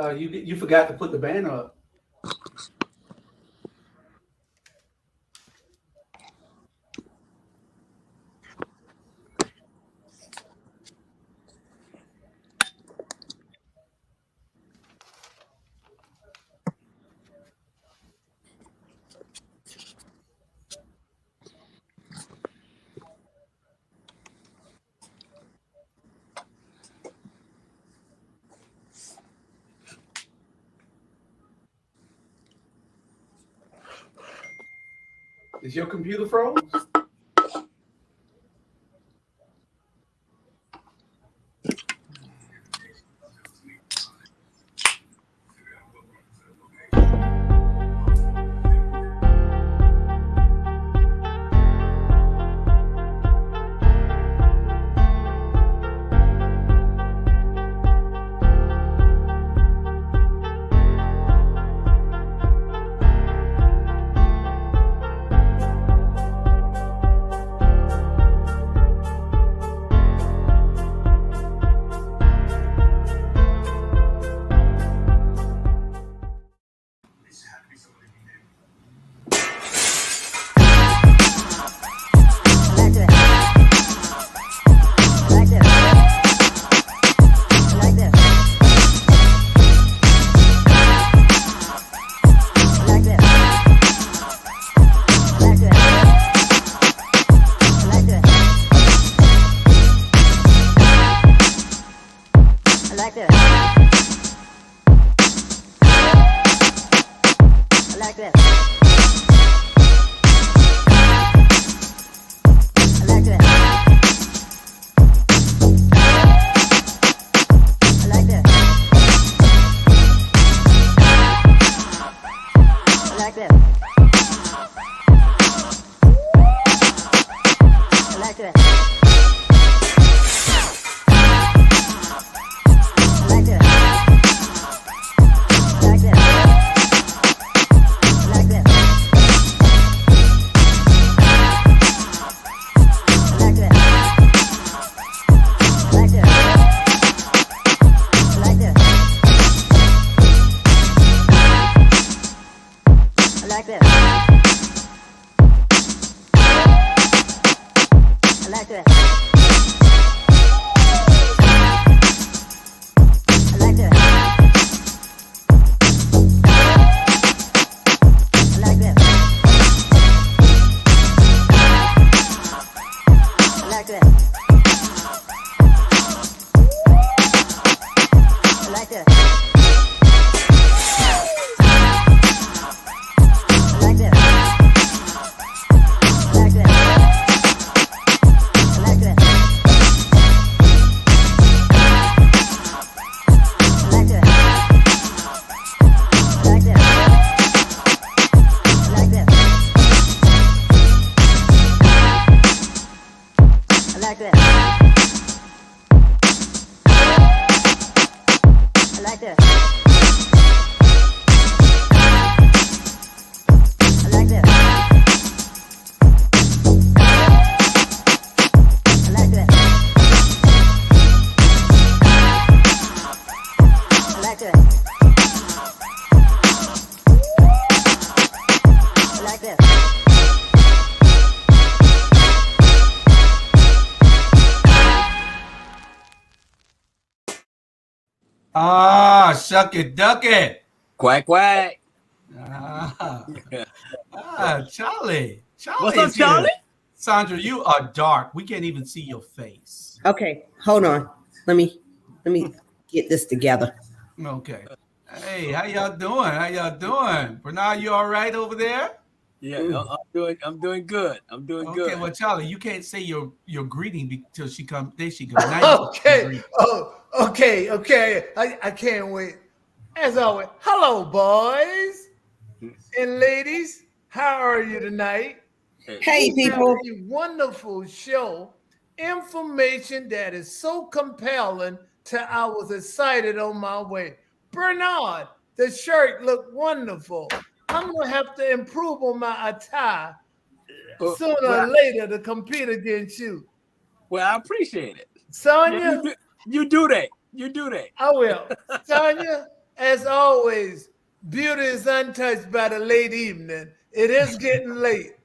You forgot to put the banner up. Is your computer froze? Shuck it, duck it. Quack, quack. Charlie. What's up, Charlie? Here. Sandra, you are dark. We can't even see your face. Okay, hold on. Let me get this together. Okay. Hey, how y'all doing? Bernard, you all right over there? Yeah, I'm doing good. I'm doing good. Okay, well, Charlie, you can't say your greeting until she comes. There she goes. Okay. Okay. I can't wait. As always, hello, boys and ladies. How are you tonight? Hey, people. A wonderful show. Information that is so compelling that I was excited on my way. Bernard, the shirt looked wonderful. I'm going to have to improve on my attire sooner or later to compete against you. Well, I appreciate it. Sonia? You do that. I will. Sonia, as always, beauty is untouched by the late evening. It is getting late.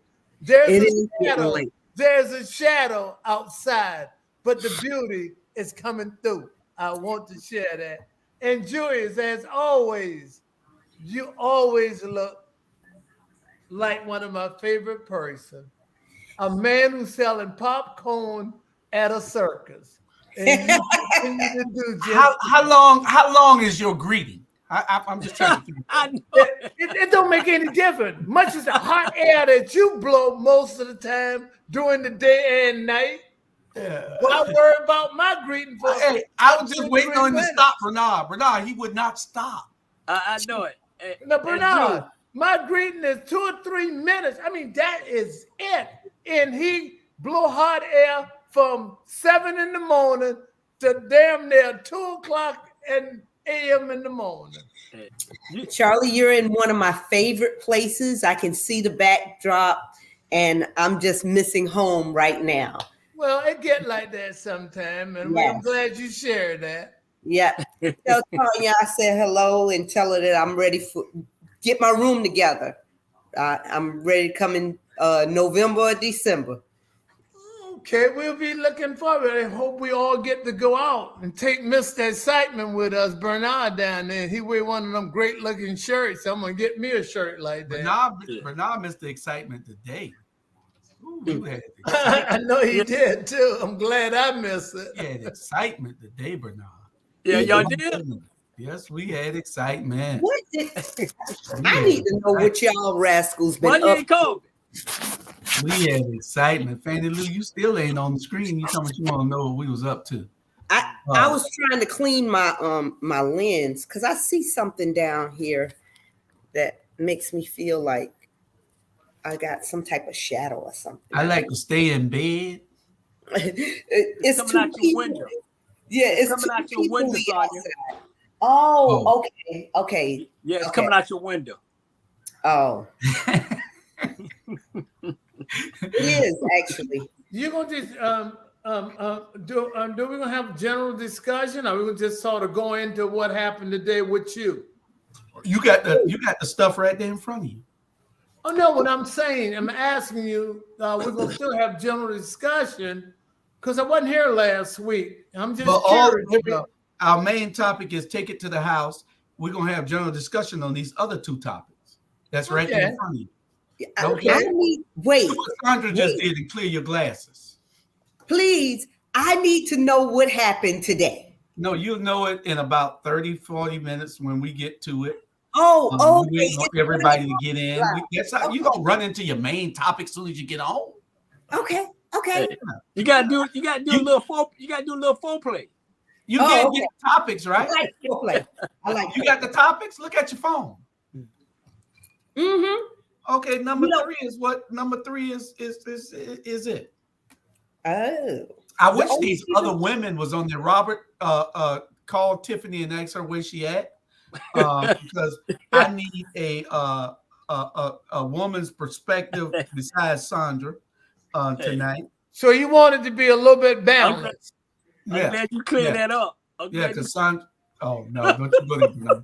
There's It a is getting shadow. late. There's a shadow outside, but the beauty is coming through. I want to share that. And Julius, as always, you always look like one of my favorite person, a man who's selling popcorn at a circus. And you continue to do just How long is your greeting? I'm just trying to figure I know. it don't make any difference. Much as the hot air that you blow most of the time during the day and night. Yeah. Why worry about my greeting for? Hey, I was just 2 or waiting 3 on him to minutes? stop Bernard. Bernard, he would not stop. I know it. Now, And Bernard, Drew, my greeting is 2 or 3 minutes. I mean, that is it. And he blow hot air from 7 in the morning to damn near 2 o'clock a.m. in the morning. Charlie, you're in one of my favorite places. I can see the backdrop, and I'm just missing home right now. Well, it get like that sometime, and Yes. I'm glad you shared that. Yeah. Tell Tanya I said hello and tell her that I'm ready for get my room together. I'm ready to come in November or December. Okay, we'll be looking forward. I hope we all get to go out and take Mr. Excitement with us, Bernard down there. He wear one of them great looking shirts. I'm gonna get me a shirt like that. Bernard missed the excitement today. Ooh, you had I know he did too. I'm glad I missed it. You had excitement today, Bernard. yeah, y'all did. Yes, we had excitement. What did I need to know what y'all rascals Why been you up ain't called me? We had excitement. Fannie Lou, you still ain't on the screen. You told me you want to know what we was up to. I was trying to clean my my lens because I see something down here that makes me feel like I got some type of shadow or something. I like to stay in bed. It's coming two out your people. window. Yeah, it's coming two out your people window, Sonya. outside. Oh, okay. Yeah, it's Okay. coming out your window. Oh, it is actually. You're gonna just do we gonna have general discussion, or we gonna just sort of go into what happened today with you? You got the stuff right there in front of you. Oh no, what I'm saying, I'm asking you. We're gonna still have general discussion because I wasn't here last week. I'm just curious. Our main topic is take it to the house. We're gonna have general discussion on these other two topics. That's right there in front of you. Okay. I need wait. What Sandra just did and clear your glasses. Please, I need to know what happened today. No, you'll know it in about 30, 40 minutes when we get to it. Oh, we waiting on everybody to get in. You're gonna run into your main topic as soon as you get home. Okay. You gotta do a little foreplay. You can't get topics, right? I like You got the topics? Look at your phone. Mm-hmm. Okay, number three is what? Number three is it? Oh. I wish these other women was on there. Robert called Tiffany and asked her where she at. Because I need a woman's perspective besides Sandra tonight. So you wanted to be a little bit balanced. I'm glad you cleared that up. Because Sandra. Oh no, don't you go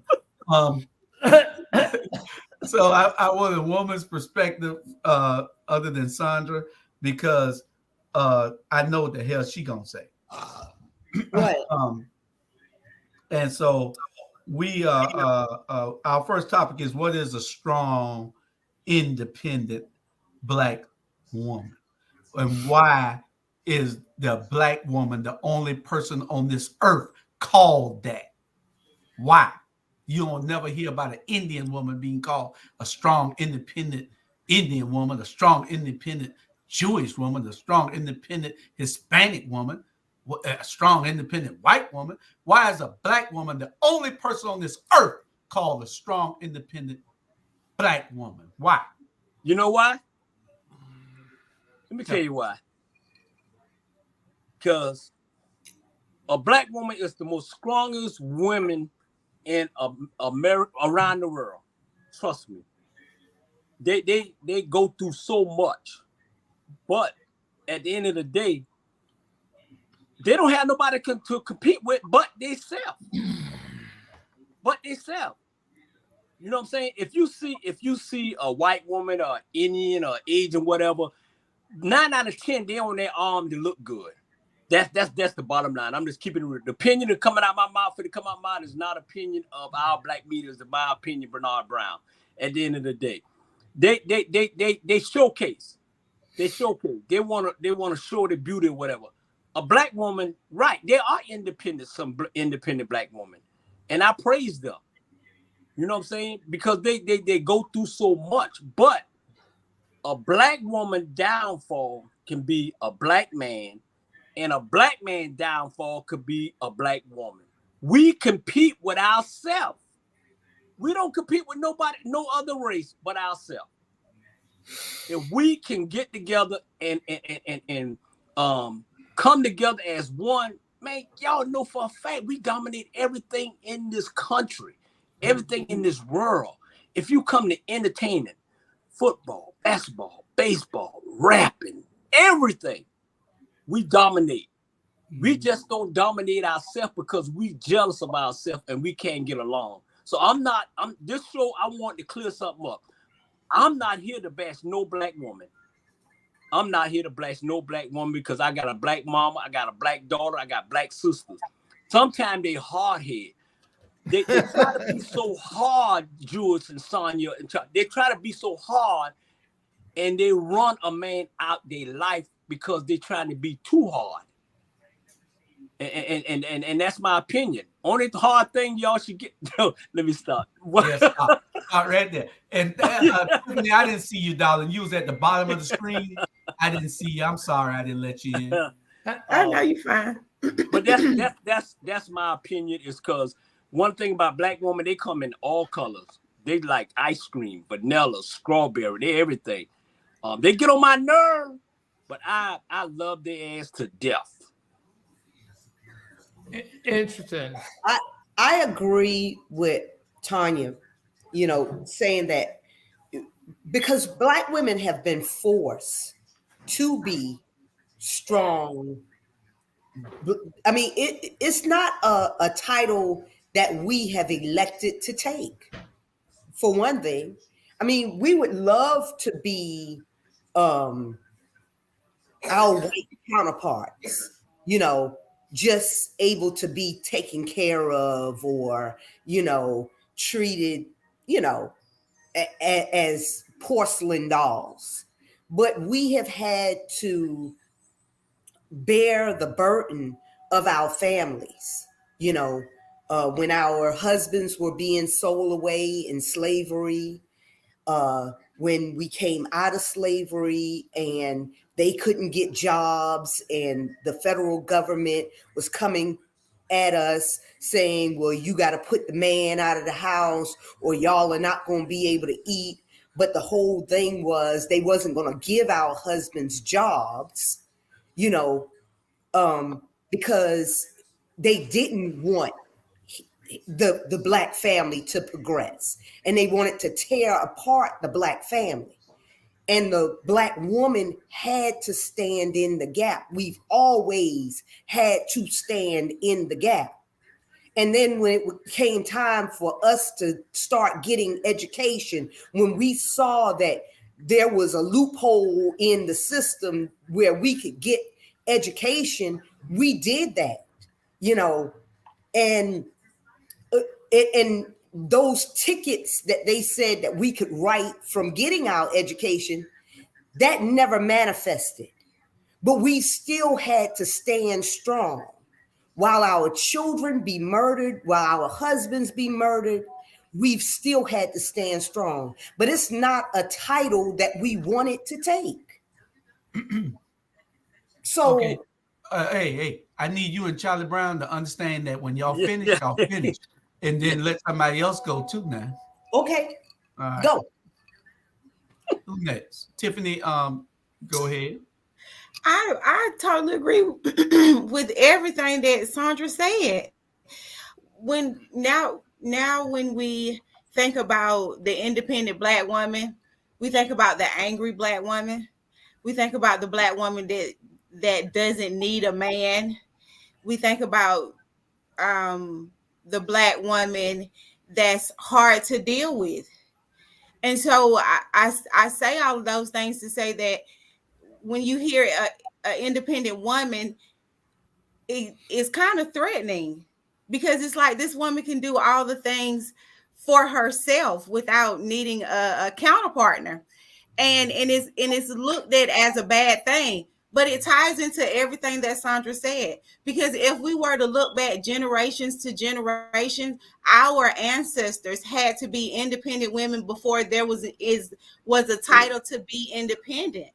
there. So I want a woman's perspective other than Sandra because I know what the hell she gonna say. What? And so we our first topic is what is a strong, independent Black woman, and why is the Black woman the only person on this earth called that? Why? You don't never hear about an Indian woman being called a strong, independent Indian woman, a strong, independent Jewish woman, a strong, independent Hispanic woman, a strong, independent white woman. Why is a Black woman the only person on this earth called a strong, independent Black woman? Why? You know why? Let me tell you why. Because a Black woman is the most strongest woman in America, around the world. Trust me. They go through so much, but at the end of the day, they don't have nobody to compete with but themselves. but they sell. You know what I'm saying? If you see a white woman or Indian or Asian, whatever, 9 out of 10, they on their arm to look good. That's the bottom line. I'm just keeping it. The opinion that's coming out my mouth for to come out my mouth is not opinion of our black media. It's my opinion, Bernard Brown. At the end of the day, they showcase. They showcase. They wanna show the beauty or whatever. A black woman, right? There are some independent black women, and I praise them. You know what I'm saying? Because they go through so much. But a black woman downfall can be a black man, and a black man downfall could be a black woman. We compete with ourselves. We don't compete with nobody, no other race but ourselves. If we can get together and come together as one, man, y'all know for a fact we dominate everything in this country, everything in this world. If you come to entertaining, football, basketball, baseball, rapping, everything, we dominate. We just don't dominate ourselves because we jealous of ourselves and we can't get along. So this show, I want to clear something up. I'm not here to bash no black woman. I'm not here to bash no black woman because I got a black mama, I got a black daughter, I got black sisters. Sometimes they hard-headed. They try to be so hard, Jules and Sonia, and they try to be so hard, and they run a man out their life because they're trying to be too hard. And that's my opinion. Only the hard thing y'all should get. Let me stop. Yes, stop right there. And Tiffany, I didn't see you, darling. You was at the bottom of the screen. I didn't see you. I'm sorry, I didn't let you in. I know you're fine. But that's my opinion. Is because one thing about black women, they come in all colors. They like ice cream, vanilla, strawberry, they everything. They get on my nerve, but I love their ass to death. Interesting. I agree with Tanya, saying that because black women have been forced to be strong. I mean, it's not a title that we have elected to take, for one thing. I mean, we would love to be our white counterparts, just able to be taken care of or, treated, as porcelain dolls. But we have had to bear the burden of our families, when our husbands were being sold away in slavery, when we came out of slavery and they couldn't get jobs and the federal government was coming at us saying, well, you got to put the man out of the house or y'all are not going to be able to eat. But the whole thing was they wasn't going to give our husbands jobs, because they didn't want the black family to progress, and they wanted to tear apart the black family. And the black woman had to stand in the gap. We've always had to stand in the gap. And then when it came time for us to start getting education, when we saw that there was a loophole in the system where we could get education, we did that, and those tickets that they said that we could write from getting our education, that never manifested. But we still had to stand strong. While our children be murdered, while our husbands be murdered, we've still had to stand strong. But it's not a title that we wanted to take. So, okay. Hey, I need you and Charlie Brown to understand that when y'all finish, y'all finish. And then let somebody else go too now. Okay. All right. Go. Who next? Tiffany, go ahead. I totally agree with everything that Sandra said. When we think about the independent black woman, we think about the angry black woman. We think about the black woman that doesn't need a man. We think about the black woman that's hard to deal with. And so I say all of those things to say that when you hear an independent woman, it's kind of threatening, because it's like this woman can do all the things for herself without needing a counterpartner, and it's looked at as a bad thing. But it ties into everything that Sandra said, because if we were to look back generations to generations, our ancestors had to be independent women before there was a title to be independent.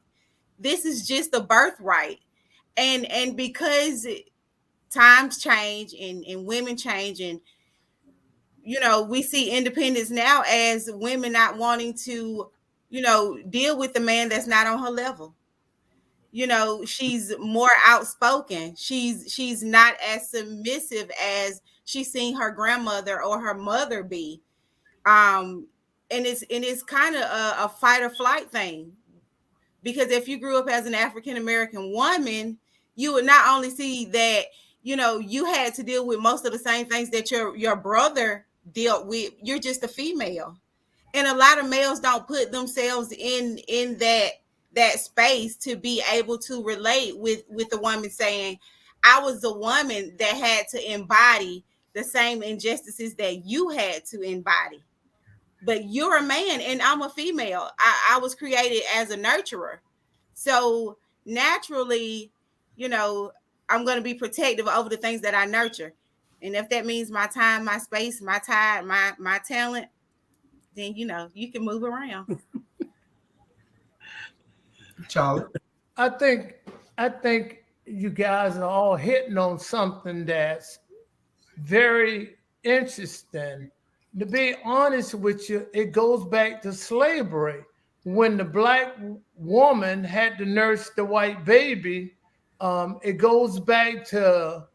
This is just a birthright, and because times change and women change, and we see independence now as women not wanting to deal with the man that's not on her level. She's more outspoken. She's not as submissive as she's seen her grandmother or her mother be. And it's kind of a fight or flight thing, because if you grew up as an African American woman, you would not only see that you had to deal with most of the same things that your brother dealt with. You're just a female, and a lot of males don't put themselves in that space to be able to relate with the woman saying, I was the woman that had to embody the same injustices that you had to embody. But you're a man and I'm a female. I was created as a nurturer. So naturally, I'm going to be protective over the things that I nurture. And if that means my time, my space, my time, my talent, then, you can move around. Charlie? I think you guys are all hitting on something that's very interesting. To be honest with you, it goes back to slavery. When the black woman had to nurse the white baby, it goes back to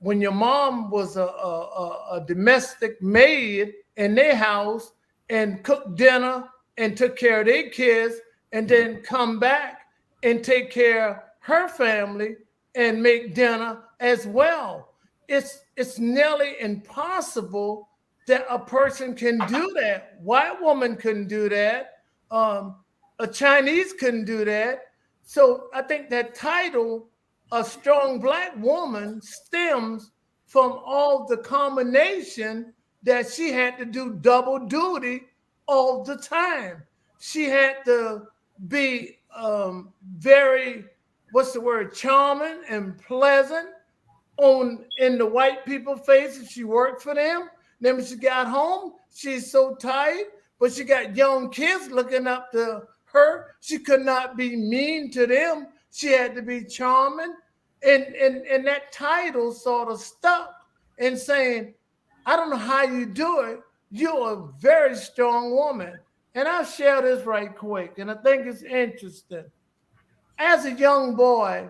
when your mom was a domestic maid in their house and cooked dinner and took care of their kids, and then come back and take care of her family and make dinner as well. It's nearly impossible that a person can do that. White woman couldn't do that. A Chinese couldn't do that. So I think that title, a strong black woman, stems from all the combination that she had to do double duty all the time. She had to be very, charming and pleasant in the white people's faces. She worked for them. Then when she got home, she's so tired, but she got young kids looking up to her. She could not be mean to them. She had to be charming. And that title sort of stuck in saying, I don't know how you do it. You're a very strong woman. And I'll share this right quick, and I think it's interesting. As a young boy,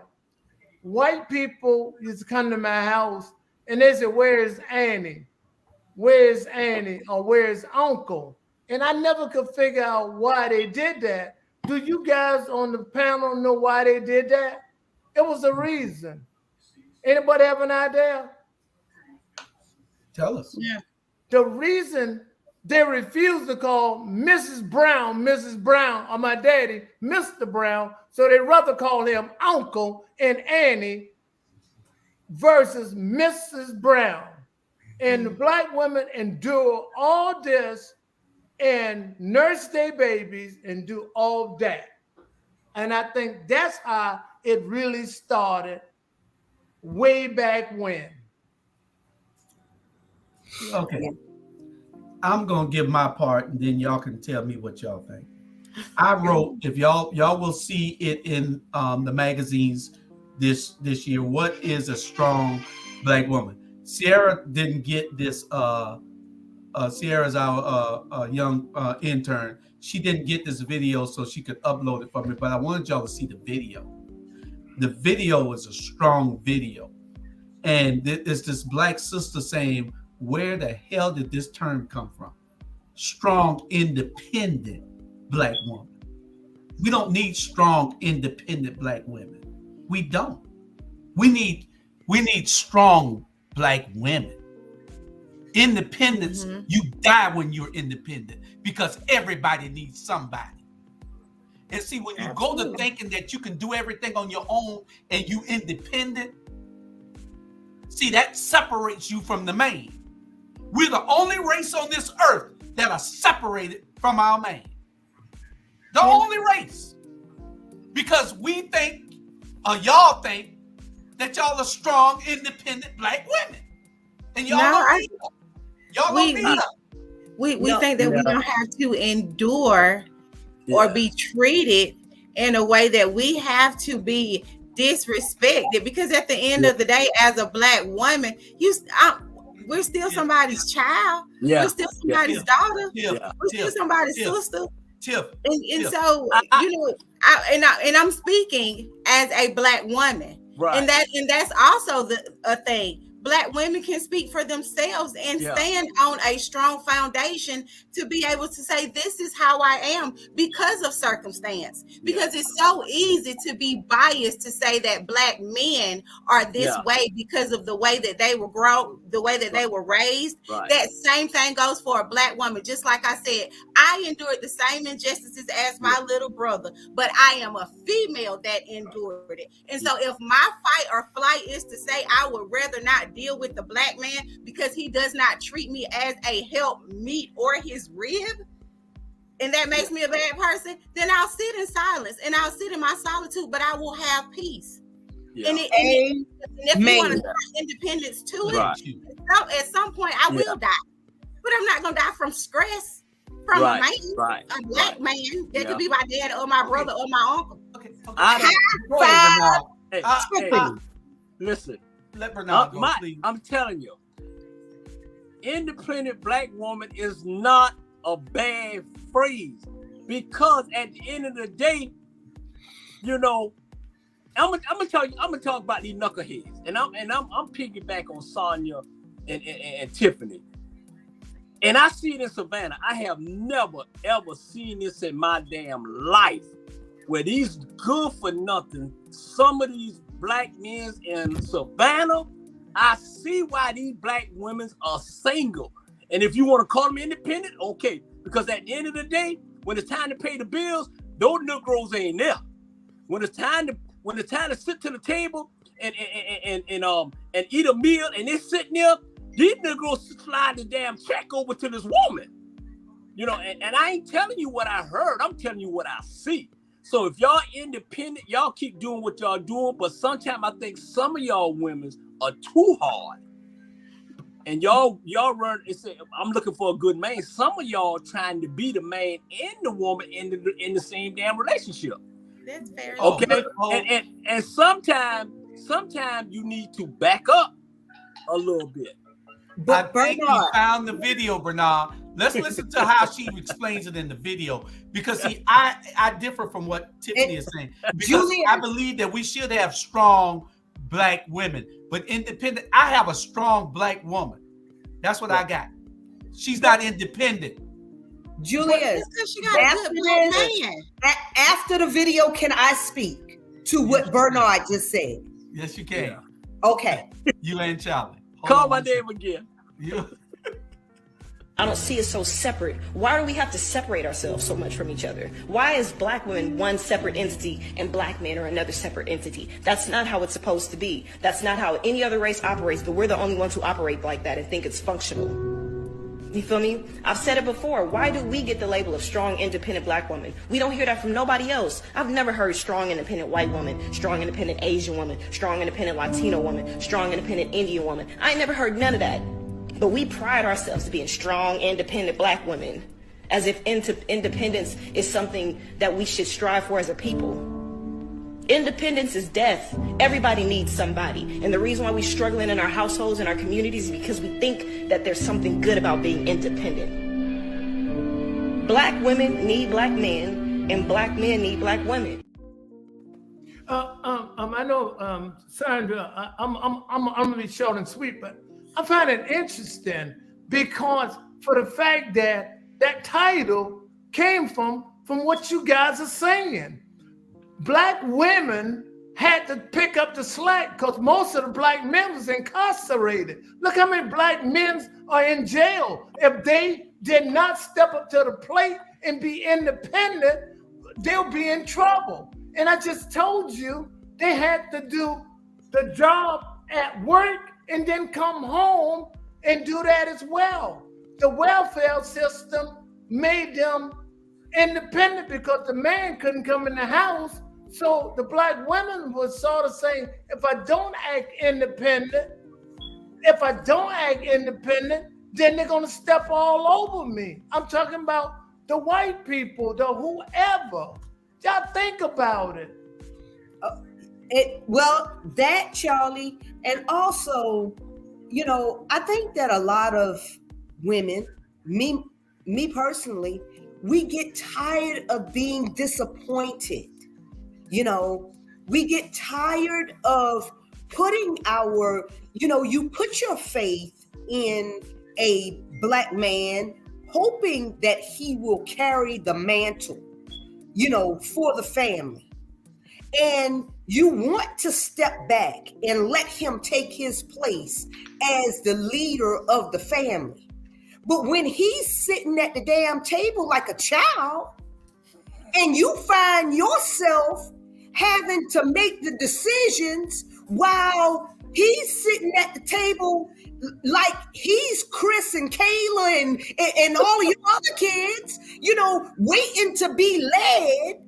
white people used to come to my house and they said, where's Annie? Where's Annie? Or where's Uncle? And I never could figure out why they did that. Do you guys on the panel know why they did that? It was a reason. Anybody have an idea? Tell us. Yeah. The reason they refused to call Mrs. Brown, or my daddy, Mr. Brown, so they'd rather call him Uncle and Annie versus Mrs. Brown. And the black women endure all this and nurse their babies and do all that. And I think that's how it really started way back when. Okay. I'm gonna give my part, and then y'all can tell me what y'all think. I wrote, if y'all will see it in the magazines this year. What is a strong black woman? Sierra didn't get this. Sierra's our young intern. She didn't get this video, so she could upload it for me. But I wanted y'all to see the video. The video is a strong video, and it's this black sister saying, where the hell did this term come from? Strong, independent black woman. We don't need strong, independent black women. We don't. We need strong black women. Independence, you die when you're independent because everybody needs somebody. And see, when you go to thinking that you can do everything on your own and you independent, see, that separates you from the man. We're the only race on this earth that are separated from our man. The only race. Because we think, or y'all think, that y'all are strong, independent black women. And y'all don't need them. Y'all don't need them. We think that we don't have to endure or be treated in a way that we have to be disrespected, because at the end of the day, as a black woman, we're still somebody's child. We're still somebody's daughter. We're still somebody's sister. And so I'm speaking as a black woman, and that's also a thing. Black women can speak for themselves and stand on a strong foundation to be able to say, this is how I am because of circumstance. Because it's so easy to be biased to say that black men are this way because of the way that they were grown, the way that they were raised. That same thing goes for a black woman. Just like I said, I endured the same injustices as my little brother, but I am a female that endured it. And so if my fight or flight is to say I would rather not deal with the black man because he does not treat me as a help meet or his rib, and that makes me a bad person, then I'll sit in silence and I'll sit in my solitude, but I will have peace. And if you want to independence to it, at some point I will die, but I'm not gonna die from stress from a man, a black man. That could be my dad or my brother or my uncle. Listen. Let Bernard go, please. I'm telling you, independent black woman is not a bad phrase, because at the end of the day, you know, I'm gonna talk about these knuckleheads, and I'm piggyback on Sonya and Tiffany, and I see it in Savannah. I have never ever seen this in my damn life, where these good for nothing, some of these black men in Savannah, I see why these black women are single. And if you want to call them independent, okay, because at the end of the day, when it's time to pay the bills, those Negroes ain't there. When it's time to sit to the table and eat a meal, and they're sitting there, these Negroes slide the damn check over to this woman. You know, and I ain't telling you what I heard, I'm telling you what I see. So if y'all independent, y'all keep doing what y'all doing, but sometimes I think some of y'all women are too hard. And y'all run and say, I'm looking for a good man. Some of y'all trying to be the man and the woman in the same damn relationship. That's fair. Okay. And sometimes you need to back up a little bit. But I think we found the video, Bernard. Let's listen to how she explains it in the video, because see, I differ from what Tiffany is saying, because I believe that we should have strong black women, but independent. I have a strong black woman. That's what I got. She's not independent. Julius, after the video, can I speak to what Bernard just said? Yes, you can. Yeah. Okay. You and Charlie. Call my name again. I don't see us so separate. Why do we have to separate ourselves so much from each other? Why is black women one separate entity and black men are another separate entity? That's not how it's supposed to be. That's not how any other race operates, but we're the only ones who operate like that and think it's functional. You feel me? I've said it before. Why do we get the label of strong, independent black woman? We don't hear that from nobody else. I've never heard strong, independent white woman, strong, independent Asian woman, strong, independent Latino woman, strong, independent Indian woman. I ain't never heard none of that. But we pride ourselves to being strong, independent black women, as if independence is something that we should strive for as a people. Independence is death. Everybody needs somebody. And the reason why we're struggling in our households and our communities is because we think that there's something good about being independent. Black women need black men, and black men need black women. I know, Sandra, I'm gonna be short and sweet, but I find it interesting because for the fact that title came from what you guys are saying. Black women had to pick up the slack because most of the black men was incarcerated. Look how many black men are in jail. If they did not step up to the plate and be independent, they'll be in trouble. And I just told you they had to do the job at work and then come home and do that as well. The welfare system made them independent because the man couldn't come in the house. So the black women was sort of saying, if I don't act independent, then they're going to step all over me. I'm talking about the white people, the whoever. Y'all think about it. Well, that, Charlie, and also, you know, I think that a lot of women, me personally, we get tired of being disappointed. You know, we get tired of putting our, you know, you put your faith in a black man, hoping that he will carry the mantle, you know, for the family. And you want to step back and let him take his place as the leader of the family. But when he's sitting at the damn table like a child, and you find yourself having to make the decisions while he's sitting at the table like he's Chris and Kayla and all of your other kids, you know, waiting to be led,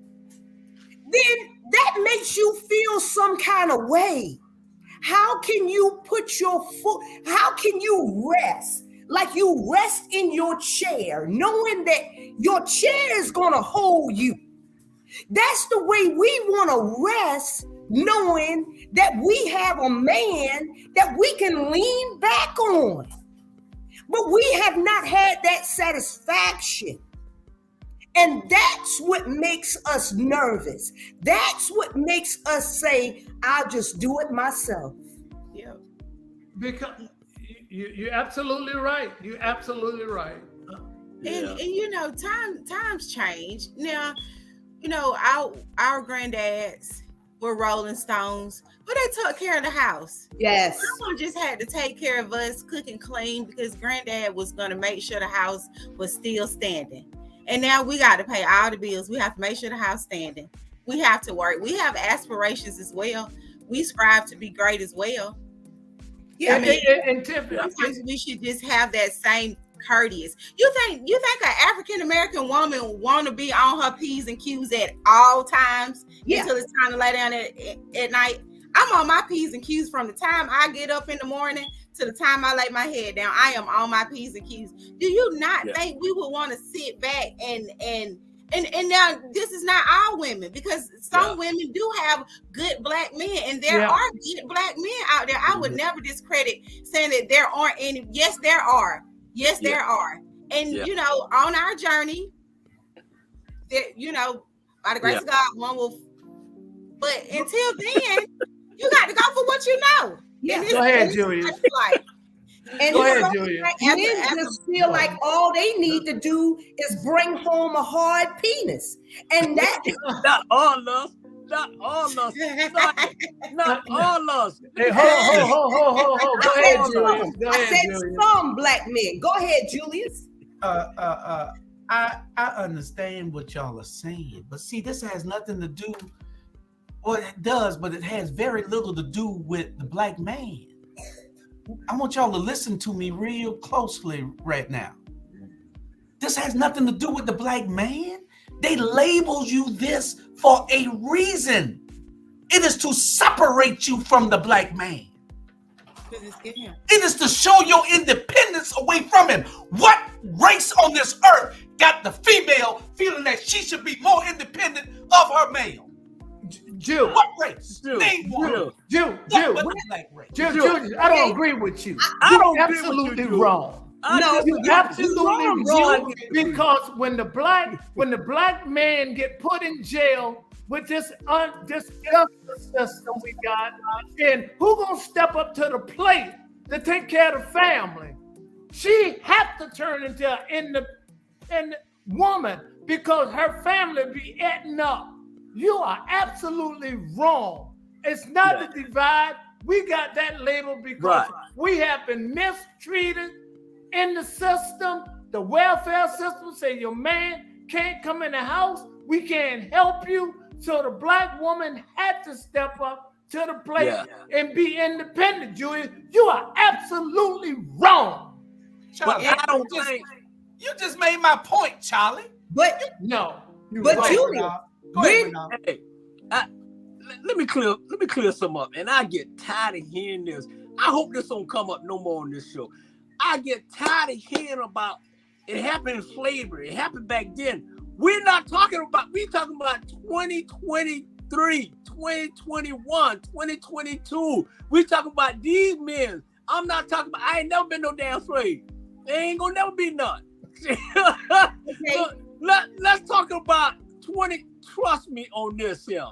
then that makes you feel some kind of way. How can you put your foot, how can you rest? Like you rest in your chair, knowing that your chair is going to hold you. That's the way we want to rest, knowing that we have a man that we can lean back on. But we have not had that satisfaction. And that's what makes us nervous. That's what makes us say, I'll just do it myself. Yeah. Because you're absolutely right. You're absolutely right. And you know, times change. Now, you know, our granddads were Rolling Stones, but they took care of the house. Yes. Someone just had to take care of us, cook and clean, because granddad was going to make sure the house was still standing. And now we got to pay all the bills. We have to make sure the house standing. We have to work. We have aspirations as well. We strive to be great as well. Yeah, and Tiffany, sometimes we should just have that same courteous. You think an African American woman want to be on her P's and Q's at all times until it's time to lay down at night? I'm on my P's and Q's from the time I get up in the morning to the time I lay my head down. I am on my P's and Q's. Do you not think we would want to sit back and now this is not all women, because some women do have good black men, and there are good black men out there. I would never discredit saying that there aren't any. Yes, there are. Yes, there are. And you know, on our journey, that, you know, by the grace of God, one will. But until then, you got to go for what you know. Yeah. Go ahead, Julius. And Go ahead, Julius. Men just feel like all they need to do is bring home a hard penis, and that not all us. Not all us. Not all us. Hey, ho. Go ahead, Julius. Go I ahead, said Julius. some black men. Go ahead, Julius. I understand what y'all are saying, but see, this has nothing to do. Well, it does, but it has very little to do with the black man. I want y'all to listen to me real closely right now. This has nothing to do with the black man. They labeled you this for a reason. It is to separate you from the black man. It is to show your independence away from him. What race on this earth got the female feeling that she should be more independent of her male? Jew. What race? Name one. Jew. Black race. Jew. I don't agree with you. I don't You're agree with absolutely you, wrong. No, You're absolutely wrong, Jew. because when the black man get put in jail with this justice system we got, then who gonna step up to the plate to take care of the family? She have to turn into an independent woman because her family be eating up. You are absolutely wrong. It's not the divide. We got that label because we have been mistreated in the system. The welfare system say your man can't come in the house. We can't help you. So the black woman had to step up to the plate and be independent, Julius. You are absolutely wrong. Charlie, I don't think you just made my point, Charlie. But no, but Julius, hey, let me clear some up, and I get tired of hearing this. I hope this don't come up no more on this show. I get tired of hearing about it happened in slavery. It happened back then. We're talking about 2023, 2021, 2022. We're talking about these men. I'm not talking about, I ain't never been no damn slave. There ain't gonna never be none. So let's talk about 20. Trust me on this here.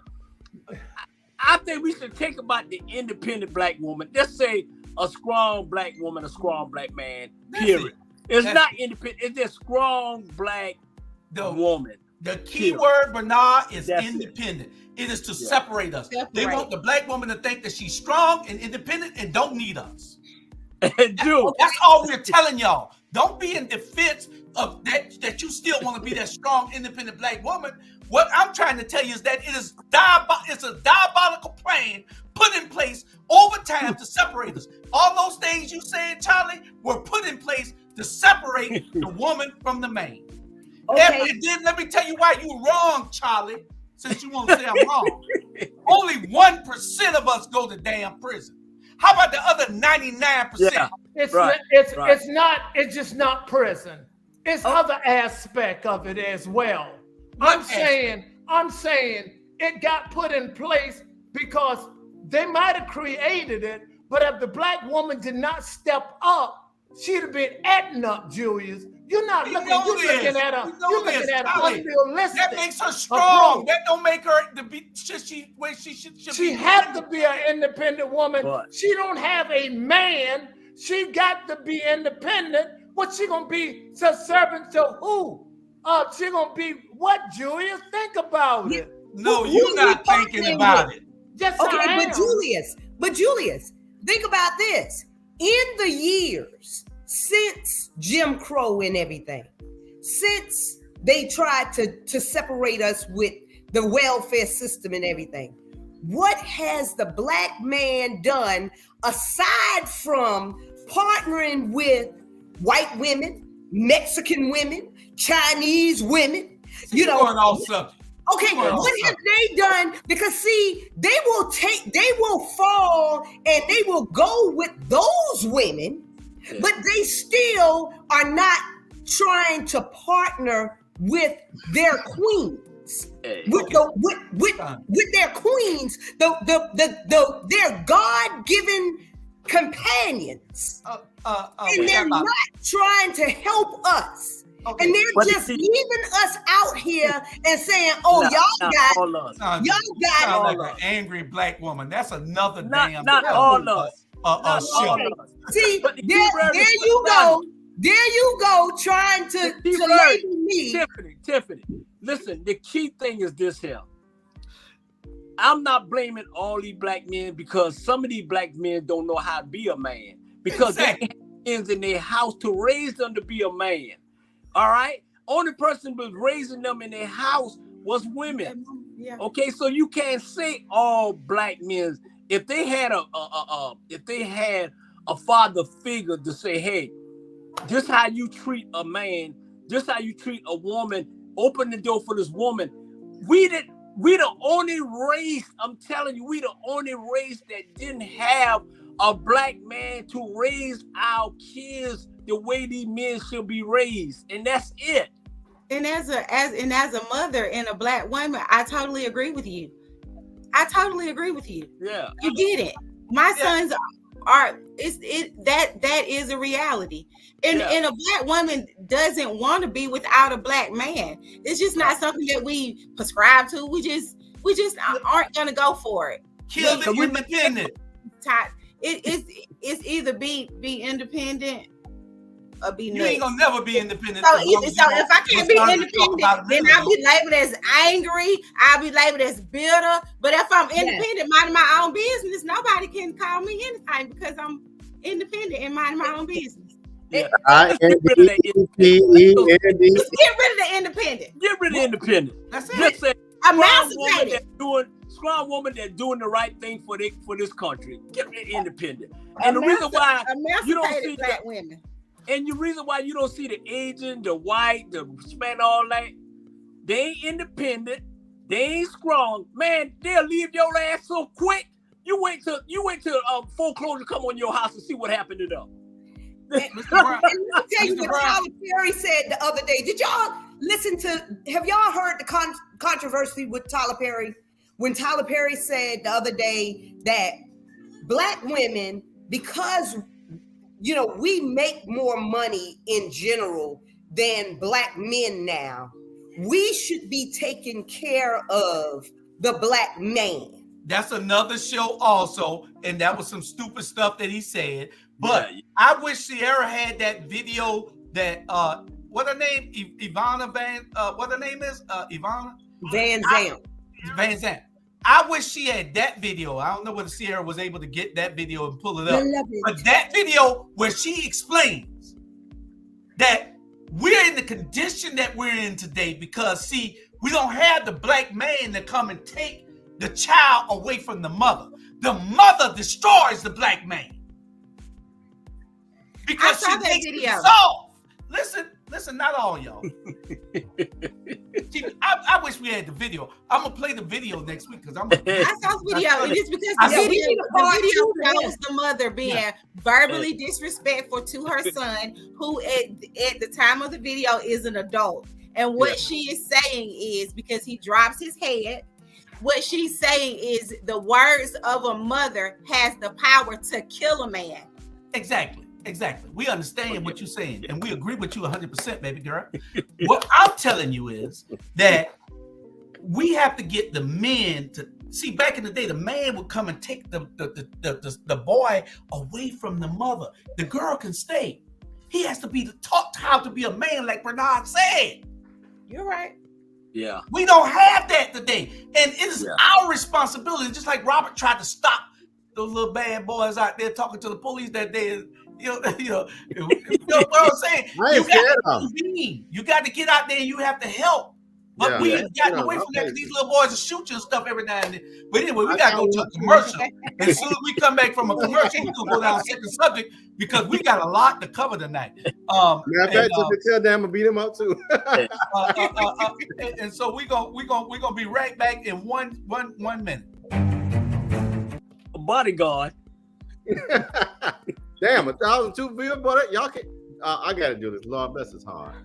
I think we should think about the independent black woman. Let's say a strong black woman, a strong black man, period. It's not independent. It's just strong black woman. The key word, Bernard, is independent. It is to separate us. They want the black woman to think that she's strong and independent and don't need us. That's all we're telling y'all. Don't be in defense of that you still want to be that strong, independent black woman. What I'm trying to tell you is that it's a diabolical plan put in place over time to separate us. All those things you said, Charlie, were put in place to separate the woman from the man. okay. And then let me tell you why you were wrong, Charlie, since you want to say I'm wrong. Only 1% of us go to damn prison. How about the other 99%? It's just not prison. It's other aspect of it as well. I'm saying it got put in place because they might have created it, but if the black woman did not step up, she'd have been acting up, Julius. You're looking at her unrealistic. That makes her strong. That don't make her to be where she should be. She has to be an independent woman. She don't have a man. She got to be independent. What she gonna be servant to who? She gonna be what, Julius? Think about it. No, you're not thinking about it. Yes, okay, but Julius, think about this. In the years since Jim Crow and everything, since they tried to separate us with the welfare system and everything, what has the black man done aside from partnering with white women, Mexican women, Chinese women? Going off subject. Okay, what have they done? Because see, they will fall and they will go with those women, but they still are not trying to partner with their queens. With their queens, their God-given companions. And they're not trying to help us. Okay. And they're just leaving us out here and saying, "Oh, y'all got like an angry black woman." That's another damn. Not all us. See, there you go. There you go, trying to label me. Tiffany, listen. The key thing is this here. I'm not blaming all these black men because some of these black men don't know how to be a man because they have kids in their house to raise them to be a man. All right. Only person who was raising them in their house was women. Yeah. Okay, so you can't say all black men. If they had a father figure to say, "Hey, this how you treat a man. This how you treat a woman. Open the door for this woman." We the only race. I'm telling you, we the only race that didn't have a black man to raise our kids the way these men should be raised, and that's it. And as a mother and a black woman, I totally agree with you. Yeah, you get it. My sons are. That is a reality, and a black woman doesn't want to be without a black man. It's just not something that we prescribe to. We just aren't gonna go for it. Kill the independent. It's either be independent be You nuts. ain't gonna never be independent. So, as long as so you if I can't be start to talk independent, about it then mentally. I'll be labeled as angry. I'll be labeled as bitter. But if I'm independent, minding my own business, nobody can call me anything because I'm independent and minding my own business. Yeah. Just get rid of the independent. Get rid of the independent. That's it. Just say Emancipated. strong woman that's doing the right thing for this country. Get rid of independent. And the reason why you don't see black women. And the reason why you don't see the Asian, the white, the Hispanic, all that, they ain't independent, they ain't strong. Man, they'll leave your ass so quick. You wait till foreclosure come on your house and see what happened to them. And let me tell you what Tyler Perry said the other day. Did y'all have y'all heard the controversy with Tyler Perry? When Tyler Perry said the other day that black women, because we make more money in general than black men now, we should be taking care of the black man. That's another show also, and that was some stupid stuff that he said. But I wish Sierra had that video that what her name? Ivana Van what her name is? Ivana Van Zandt. Van Zandt. I wish she had that video. I don't know whether Sierra was able to get that video and pull it up. But that video where she explains that we're in the condition that we're in today because, see, we don't have the black man to come and take the child away from the mother. The mother destroys the black man. Because I saw she that makes video. it soft. Listen, not all y'all. See, I wish we had the video. I'm gonna play the video next week because I saw the video. And it's because the video shows the mother being verbally disrespectful to her son, who at the time of the video is an adult. And what she is saying is, because he drops his head, what she's saying is the words of a mother has the power to kill a man. Exactly. We understand what you're saying, and we agree with you 100%, baby girl. What I'm telling you is that we have to get the men to see. Back in the day, the man would come and take the boy away from the mother. The girl can stay. He has to be taught how to be a man, like Bernard said. You're right. Yeah. We don't have that today, and it is our responsibility. Just like Robert tried to stop those little bad boys out there talking to the police that day. You know what I'm saying? You got to get out there and you have to help. But we have gotten away from that because these little boys will shoot you and stuff every now and then. But anyway, we got to go to a commercial. And as soon as we come back from a commercial, we're going to go down second subject because we got a lot to cover tonight. Matter of fact, tell them I'm going to beat him up too. And so we're gonna be right back in one minute. A bodyguard. Damn, 1,002 views, boy. Y'all can. I gotta do this. Lord bless his heart.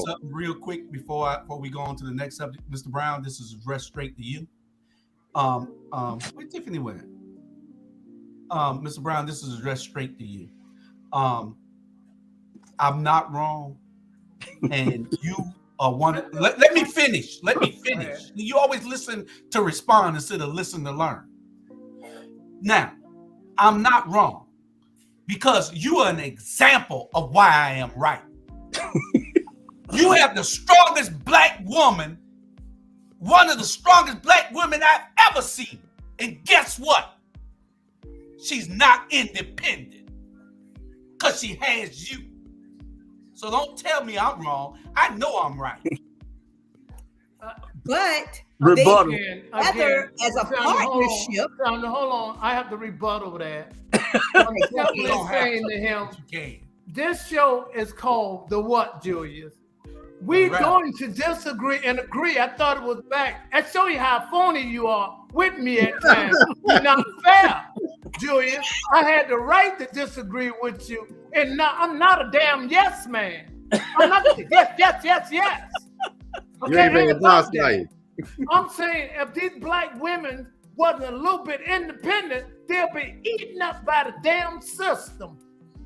Something real quick before we go on to the next subject, Mr. Brown. This is addressed straight to you. Where Tiffany went? Mr. Brown, this is addressed straight to you. I'm not wrong, and you are one. Let me finish. Let me finish. You always listen to respond instead of listen to learn. Now, I'm not wrong because you are an example of why I am right. You have the strongest black woman one of the strongest black women I've ever seen. And guess what? She's not independent because she has you. So don't tell me I'm wrong. I know I'm right. But Rebuttal. together as a partnership. Hold on. I have to rebuttal that. I'm Simply saying to him, this show is called The What, Julius? We're going to disagree and agree. I thought it was back. I show you how phony you are with me at times. You're not fair, Julius. I had the right to disagree with you. And now I'm not a damn yes man. I'm not yes. Okay, I'm saying if these black women wasn't a little bit independent, they'll be eaten up by the damn system.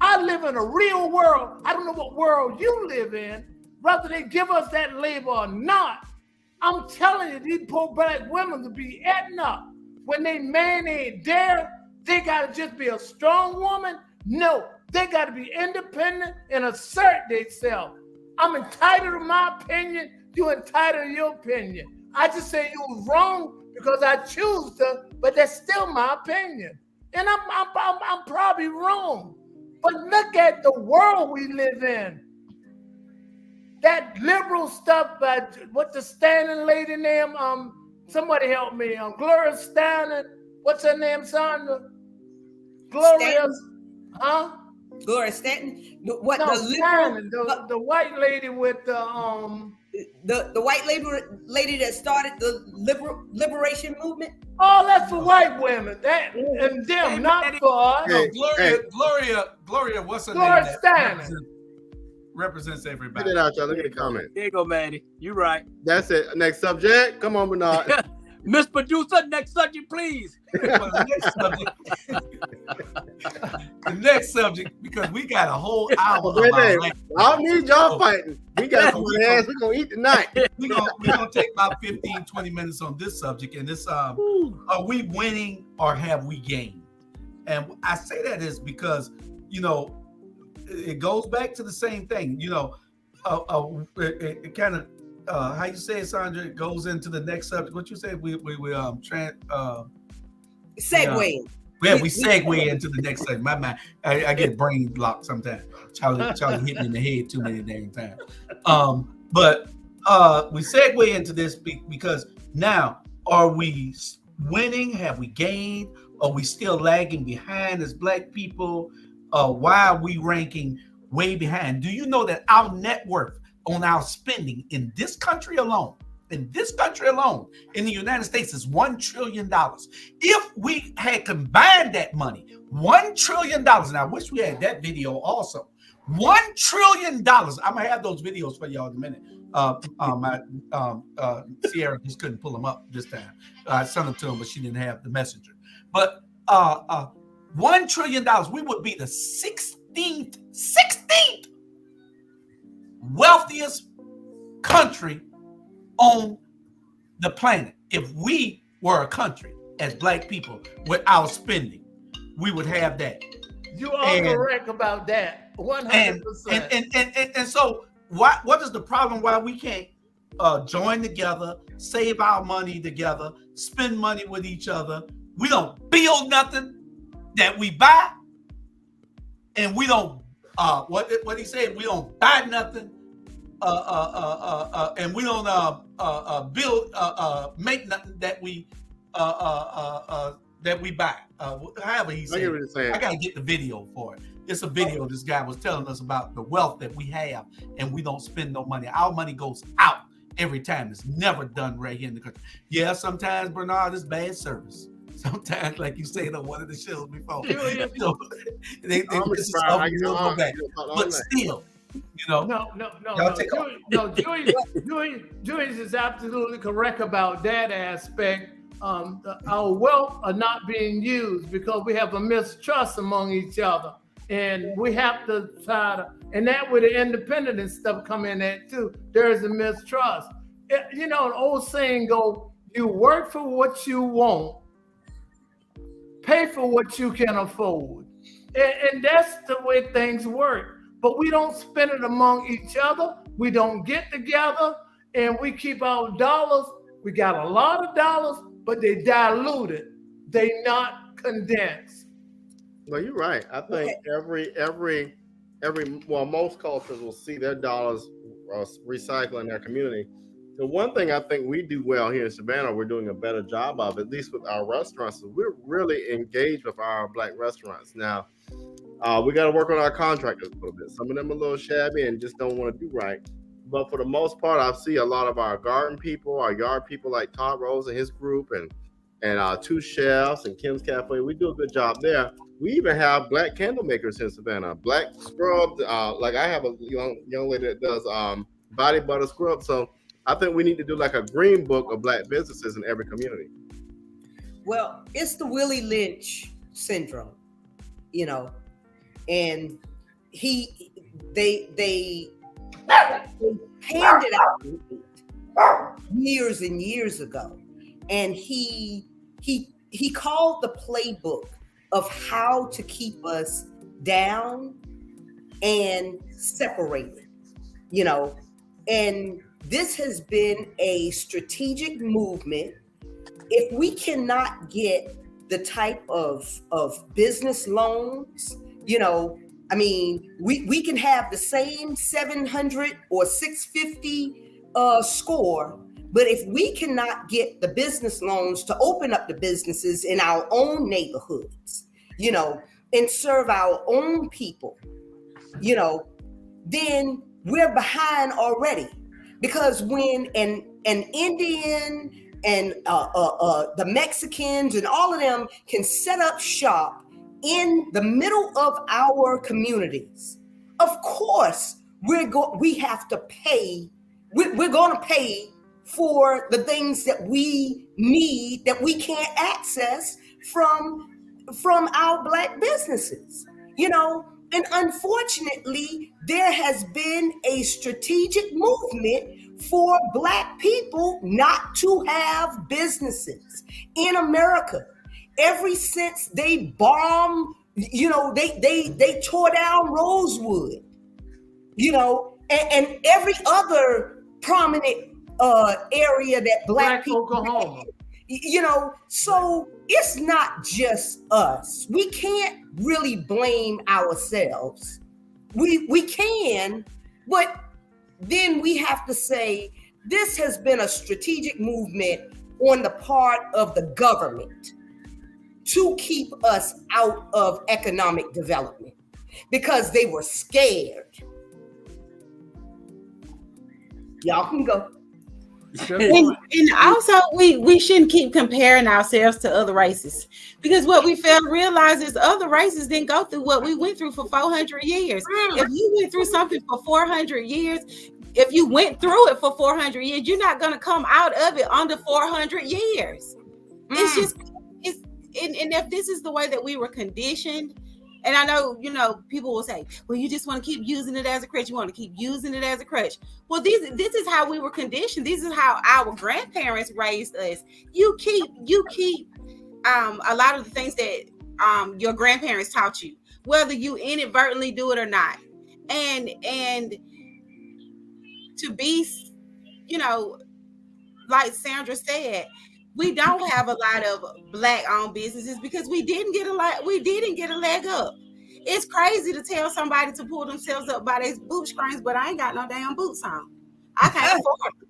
I live in a real world. I don't know what world you live in, whether they give us that label or not. I'm telling you, these poor black women will be eaten up. When they man ain't there, they gotta just be a strong woman. No, they gotta be independent and assert themselves. I'm entitled to my opinion. You're entitled to your opinion. I just say you was wrong because I choose to, but that's still my opinion. And I'm probably wrong. But look at the world we live in. That liberal stuff by what's the Stanton lady name? Somebody help me. Gloria Steinem. What's her name, Sandra? Gloria, huh? Gloria Stanton. What No, the liberal? Stanton, the white lady with the white lady that started the liberation movement. Oh, that's for white women. That and them, not for us. No, Gloria, what's her Gloria name? Steinem. Represents everybody. Get it out, y'all. Look at the comment. There you go, Maddie. You right. That's it. Next subject. Come on, Bernard. Miss Producer, next subject, please. The next subject, because we got a whole hour. I don't need y'all fighting. We got some ass we're going to eat tonight. We're gonna take about 15, 20 minutes on this subject. And this, are we winning or have we gained? And I say that is because, it goes back to the same thing. It kind of, how you say it, Sandra? It goes into the next subject. What you say? We segue. Yeah, we segue into the next segment. My mind, I get brain blocked sometimes. Charlie hit me in the head too many damn times. But we segue into this because now, are we winning? Have we gained? Are we still lagging behind as black people? Why are we ranking way behind? Do you know that our net worth on our spending in this country alone, in the United States is $1 trillion. If we had combined that money, $1 trillion, and I wish we had that video also, $1 trillion. I'm gonna have those videos for y'all in a minute. Sierra just couldn't pull them up this time. I sent them to him, but she didn't have the messenger. But $1 trillion, we would be the 16th wealthiest country on the planet. If we were a country as black people with our spending, we would have that. You are correct about that. 100%. And so what is the problem why we can't join together, save our money together, spend money with each other? We don't build nothing that we buy, and we don't what he said, we don't buy nothing, and we don't build make nothing that we buy. However he said, I gotta get the video for it. It's a video. This guy was telling us about the wealth that we have, and we don't spend no money. Our money goes out every time. It's never done right here in the country. Yeah, sometimes, Bernard, it's bad service. Sometimes, like you said on one of the shows before, they but still, No. Julius is absolutely correct about that aspect. Our wealth are not being used because we have a mistrust among each other, and we have to try to. And that where the independent and stuff come in at too. There is a mistrust. An old saying go: "You work for what you want. Pay for what you can afford." And that's the way things work. But we don't spend it among each other. We don't get together, and we keep our dollars We got a lot of dollars, but they diluted. They not condensed. Well, you're right. I think most cultures will see their dollars recycle in their community. The one thing I think we do well here in Savannah, we're doing a better job of, at least with our restaurants, is we're really engaged with our Black restaurants. Now, we got to work on our contractors a little bit. Some of them are a little shabby and just don't want to do right. But for the most part, I see a lot of our garden people, our yard people like Todd Rose and his group, and two chefs and Kim's Cafe. We do a good job there. We even have Black candle makers in Savannah. Black scrub, like I have a young lady that does body butter scrub. So I think we need to do like a green book of Black businesses in every community. Well, it's the Willie Lynch syndrome, and they handed out years and years ago, and he called the playbook of how to keep us down and separated, and this has been a strategic movement. If we cannot get the type of business loans, we can have the same 700 or 650 score, but if we cannot get the business loans to open up the businesses in our own neighborhoods, and serve our own people, then we're behind already. Because when an Indian and the Mexicans and all of them can set up shop in the middle of our communities, of course we have to pay. We're going to pay for the things that we need that we can't access from our Black businesses, And unfortunately, there has been a strategic movement for Black people not to have businesses in America. Ever since they bombed, they tore down Rosewood, and every other prominent area that Black people Oklahoma. So it's not just us. We can't really blame ourselves. We can, but then we have to say this has been a strategic movement on the part of the government to keep us out of economic development because they were scared. Y'all can go. And also we shouldn't keep comparing ourselves to other races, because what we fail to realize is other races didn't go through what we went through for 400 years. If you went through something for 400 years, if you went through it for 400 years, you're not going to come out of it under 400 years. It's just, and if this is the way that we were conditioned, and I know, people will say, well, you just want to keep using it as a crutch. You want to keep using it as a crutch. Well, this is how we were conditioned. This is how our grandparents raised us. You keep a lot of the things that your grandparents taught you, whether you inadvertently do it or not. And to be, like Sandra said, we don't have a lot of Black-owned businesses because we didn't get a leg up. It's crazy to tell somebody to pull themselves up by their bootstrings, but I ain't got no damn boots on. I can't afford them.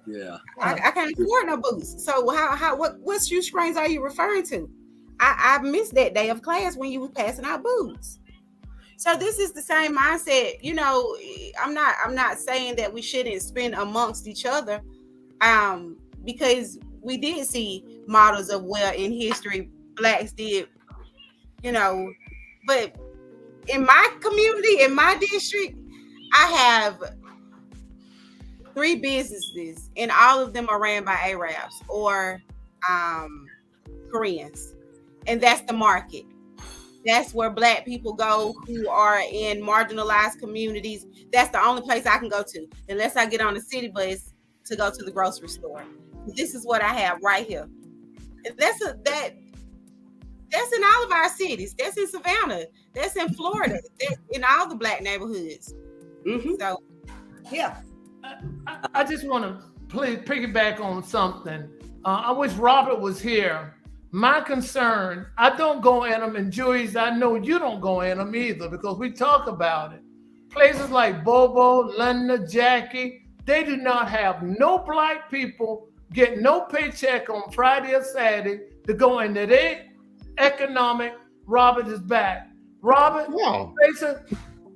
Yeah, I can't afford no boots. So what shoestrings are you referring to? I missed that day of class when you were passing out boots. So this is the same mindset. I'm not saying that we shouldn't spend amongst each other, because we did see models of where in history Blacks did, but in my community, in my district, I have 3 businesses and all of them are ran by Arabs or Koreans. And that's the market. That's where Black people go who are in marginalized communities. That's the only place I can go to unless I get on the city bus to go to the grocery store. This is what I have right here. And that's in all of our cities. That's in Savannah. That's in Florida. That's in all the Black neighborhoods. Mm-hmm. So, yeah. I just want to please piggyback on something. I wish Robert was here. My concern, I don't go in them, and Julius, I know you don't go in them either because we talk about it. Places like Bobo, London, Jackie, they do not have no black people get no paycheck on Friday or Saturday to go into their economic. Robert is back. Robert, Wow.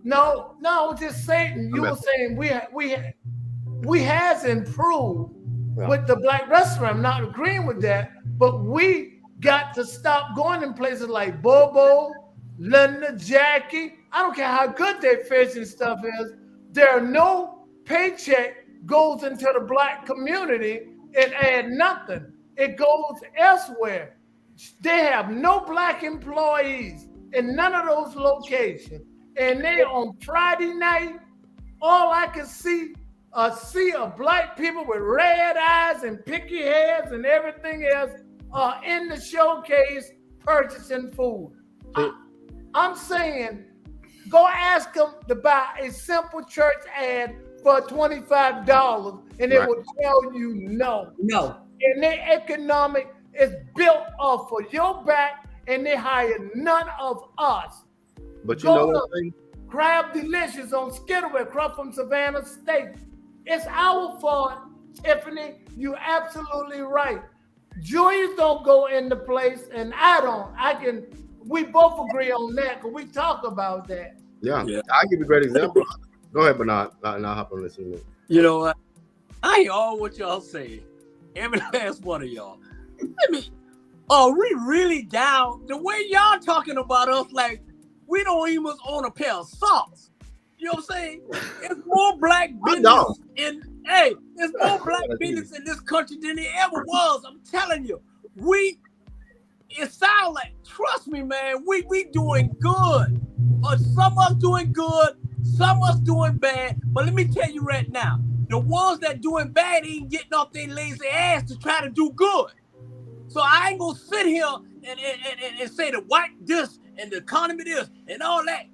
no, just saying. You were saying we has improved with the black restaurant. I'm not agreeing with that, but we got to stop going in places like Bobo, Linda, Jackie. I don't care how good their fish and stuff is. There are no paycheck goes into the black community and add nothing. It goes elsewhere. They have no black employees in none of those locations. And they on Friday night, all I can see a sea of black people with red eyes and picky hairs and everything else in the showcase purchasing food. I'm saying, go ask them to buy a simple church ad for $25 and it will tell you no. No. And their economic is built off of your back and they hire none of us. But you know what? Crab Delicious on Skidaway across from Savannah State. It's our fault, Tiffany. You're absolutely right. Julius don't go in the place, and I don't. We both agree on that because we talk about that. Yeah. I'll give you a great example. Go ahead, Bernard. I'll hop on this in a minute. You know what? I hear all what y'all say. Every last one of y'all. Are we really down? The way y'all talking about us, like we don't even own a pair of socks. You know what I'm saying? It's more black business it's more black business in this country than it ever was. I'm telling you. It sounds like, trust me, man, we doing good. Some of us doing good, some of us doing bad. But let me tell you right now, the ones that doing bad ain't getting off their lazy ass to try to do good. So I ain't gonna sit here and say the white this and the economy this and all that.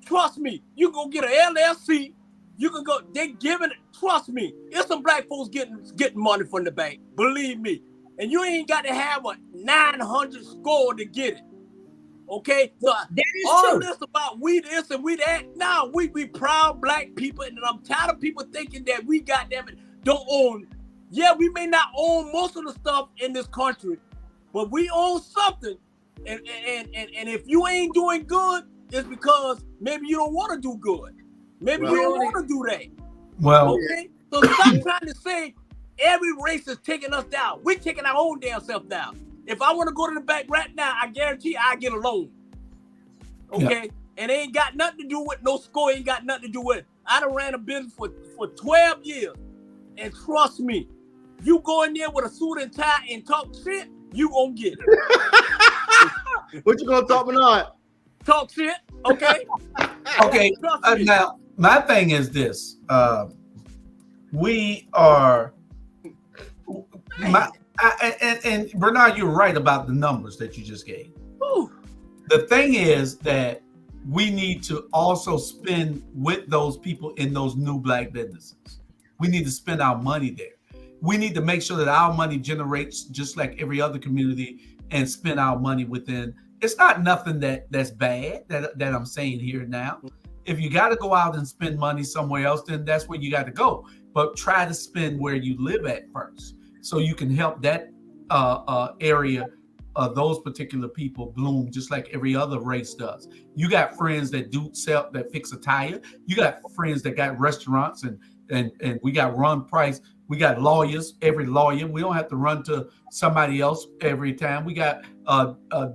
Trust me, you go get an LLC. You can go. They giving it. Trust me, it's some black folks getting money from the bank. Believe me, and you ain't got to have a 900 score to get it. Okay, so that is all true. this about we this and we that. Now we proud black people, and I'm tired of people thinking that we goddamn it don't own. Yeah, we may not own most of the stuff in this country, but we own something. And if you ain't doing good, it's because maybe you don't want to do good. Maybe you don't want to do that. Well, okay. So stop trying to say every race is taking us down. We're taking our own damn self down. If I want to go to the bank right now, I guarantee I get a loan. Okay, and it ain't got nothing to do with no score. Ain't got nothing to do with it. I done ran a business for 12 years, and trust me, you go in there with a suit and tie and talk shit, you gonna get it. What you gonna talk about? Talk shit, okay? Okay. Now, my thing is this: we are. And Bernard, you're right about the numbers that you just gave. Ooh. The thing is that we need to also spend with those people in those new black businesses. We need to spend our money there. We need to make sure that our money generates just like every other community and spend our money within. It's not nothing that's bad that I'm saying here now. If you got to go out and spend money somewhere else, then that's where you got to go. But try to spend where you live at first, so you can help that area of those particular people bloom just like every other race does. You got friends that fix a tire. You got friends that got restaurants and we got Run Price. We got lawyers, every lawyer. We don't have to run to somebody else every time. We got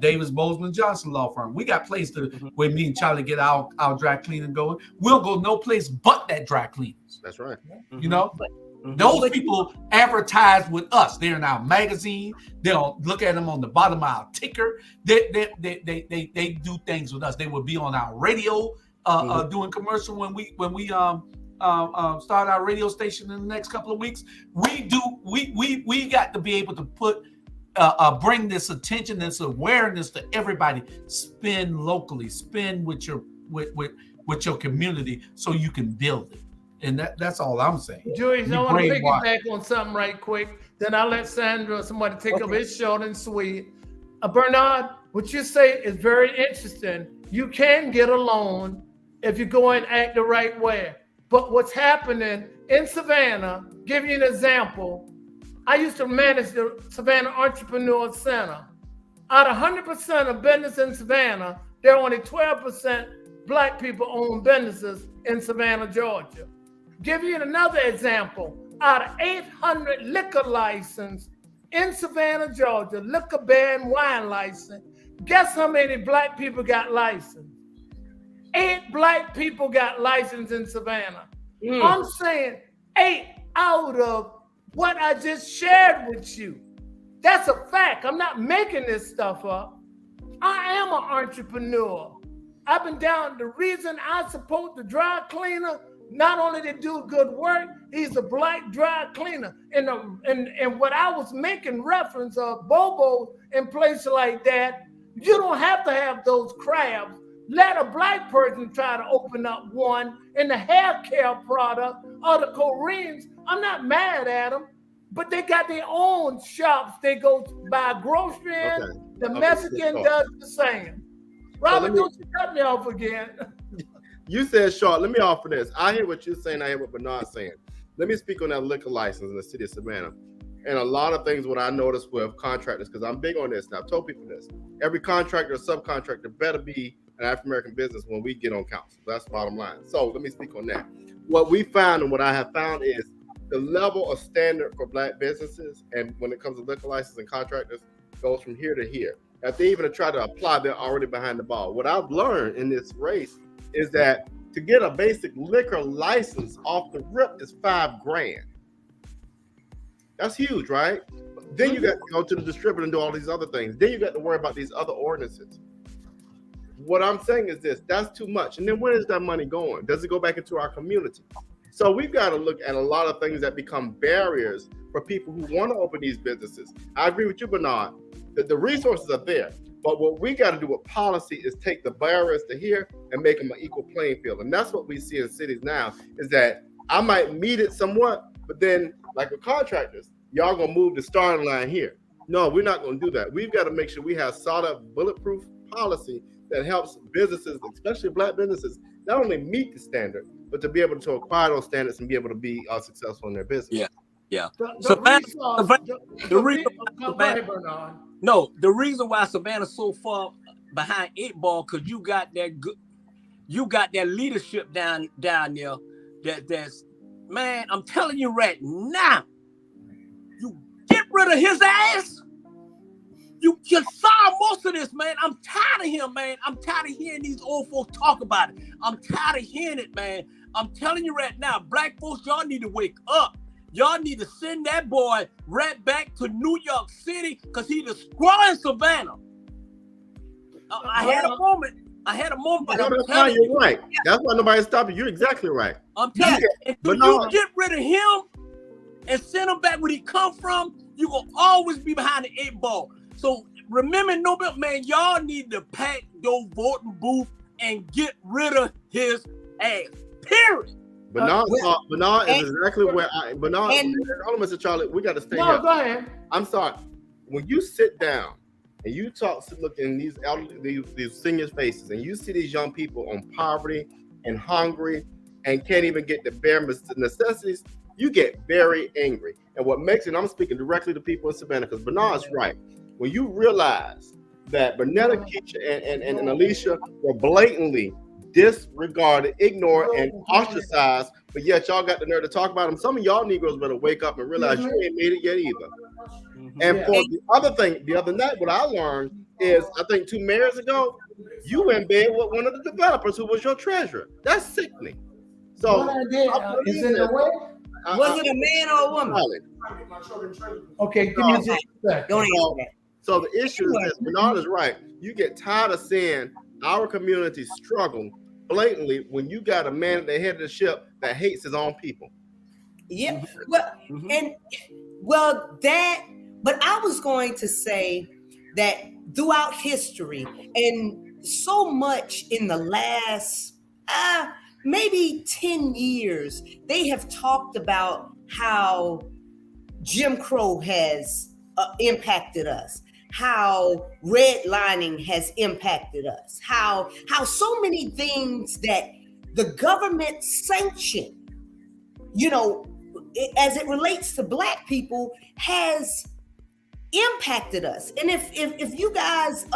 Davis Bozeman Johnson law firm. We got places where me and Charlie get our dry cleaning going. We'll go no place but that dry cleaners. That's right. You know? Those people advertise with us. They're in our magazine. They'll look at them on the bottom of our ticker. They do things with us. They will be on our radio doing commercial when we start our radio station in the next couple of weeks. We got to be able to put bring this attention, this awareness to everybody. Spend locally, spend with your community so you can build it. And that's all I'm saying. Joyce, You I want to brainwash. piggyback on something right quick. Then I'll let Sandra or somebody take up. It's short and sweet. Bernard, what you say is very interesting. You can get a loan if you go and act the right way. But what's happening in Savannah, give you an example. I used to manage the Savannah Entrepreneur Center. Out of 100% of business in Savannah, there are only 12% Black people own businesses in Savannah, Georgia. Give you another example. Out of 800 liquor licenses in Savannah, Georgia, liquor, beer, and wine license, guess how many Black people got licensed? 8 Black people got licensed in Savannah. I'm saying 8 out of what I just shared with you. That's a fact. I'm not making this stuff up. I am an entrepreneur. I've been down. The reason I support the dry cleaner, not only to do good work, he's a Black dry cleaner. And what I was making reference of Bobo in places like that, you don't have to have those crabs. Let a Black person try to open up one in the hair care product or the Koreans. I'm not mad at them, but they got their own shops. They go buy grocery in. Okay. The Okay, Mexican good does the same. Robert, me- don't you cut me off again. You said short. Let me offer this. I hear what you're saying. I hear what Bernard's saying. Let me speak on that liquor license in the city of Savannah. And a lot of things what I noticed with contractors, because I'm big on this. And I've told people this. Every contractor or subcontractor better be an African-American business when we get on council. That's the bottom line. So let me speak on that. What we found and what I have found is the level of standard for Black businesses, and when it comes to liquor license and contractors, goes from here to here. If they even try to apply, they're already behind the ball. What I've learned in this race is that to get a basic liquor license off the rip is $5,000. That's huge, right? Then you got to go to the distributor and do all these other things. Then you got to worry about these other ordinances. What I'm saying is this, that's too much. And then where is that money going? Does it go back into our community? So we've got to look at a lot of things that become barriers for people who want to open these businesses. I agree with you, Bernard, that the resources are there. But what we got to do with policy is take the barriers to here and make them an equal playing field. And that's what we see in cities now, is that I might meet it somewhat, but then like with contractors, y'all gonna move the starting line here. No, we're not gonna do that. We've got to make sure we have solid, bulletproof policy that helps businesses, especially Black businesses, not only meet the standard, but to be able to acquire those standards and be able to be successful in their business. Yeah. The reason why Savannah's so far behind 8 Ball, because you got that leadership down there. That's man, I'm telling you right now, you get rid of his ass. You saw most of this, man. I'm tired of him, man. I'm tired of hearing these old folks talk about it. I'm tired of hearing it, man. I'm telling you right now, Black folks, y'all need to wake up. Y'all need to send that boy right back to New York City because he's destroying Savannah. I had a moment. But I'm telling you, you're right. That's why nobody's stopping you. You're exactly right. I'm telling you, if you get rid of him and send him back where he come from, you will always be behind the 8 Ball. So remember, Nobel, man, y'all need to pack your voting booth and get rid of his ass. Period. Bernard is exactly where hold on, Mr. Charlie, we got to stay here. Go ahead. I'm sorry. When you sit down and you look in these elderly, these seniors' faces, and you see these young people on poverty and hungry and can't even get the bare necessities, you get very angry. And what makes it, I'm speaking directly to people in Savannah, because Bernard's right. When you realize that Bernetta, Keisha, and Alicia were blatantly disregarded, ignored, and ostracized, but yet y'all got the nerve to talk about them. Some of y'all Negroes better wake up and realize you ain't made it yet either. And for the other thing, the other night, what I learned is, I think 2 mayors ago, you in bed with one of the developers who was your treasurer. That's sickening. So, is it a way? Was it a man or a woman? Okay, give me just a second. So the issue is this, Bernard is right. You get tired of seeing our community struggle blatantly when you got a man at the head of the ship that hates his own people. Yeah, but I was going to say that throughout history, and so much in the last maybe 10 years, they have talked about how Jim Crow has impacted us, how redlining has impacted us, how so many things that the government sanctioned, you know, as it relates to Black people, has impacted us. And if you guys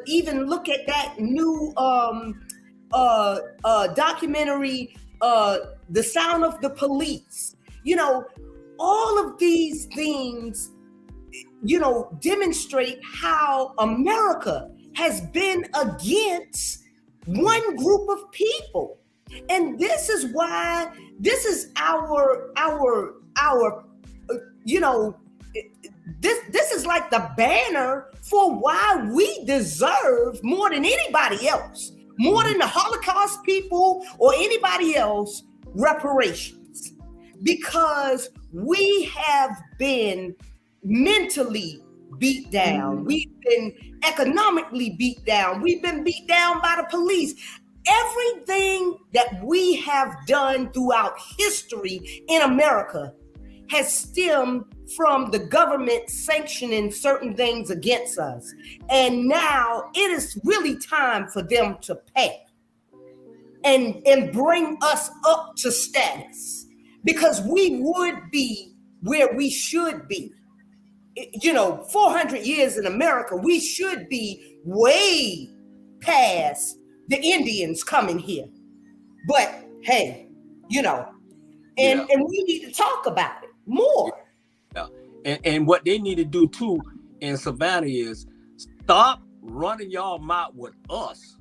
even look at that new documentary, The Sound of the Police, you know, all of these things, you know, demonstrate how America has been against one group of people. And this is why, this is our you know, this is like the banner for why we deserve more than anybody else, more than the Holocaust people or anybody else, reparations. Because we have been mentally beat down. We've been economically beat down. We've been beat down by the police. Everything that we have done throughout history in America has stemmed from the government sanctioning certain things against us. And now it is really time for them to pay and bring us up to status, because we would be where we should be. You know, 400 years in America, we should be way past the Indians coming here. But hey, you know, and we need to talk about it more. Yeah. And what they need to do too in Savannah is stop running y'all mouth with us.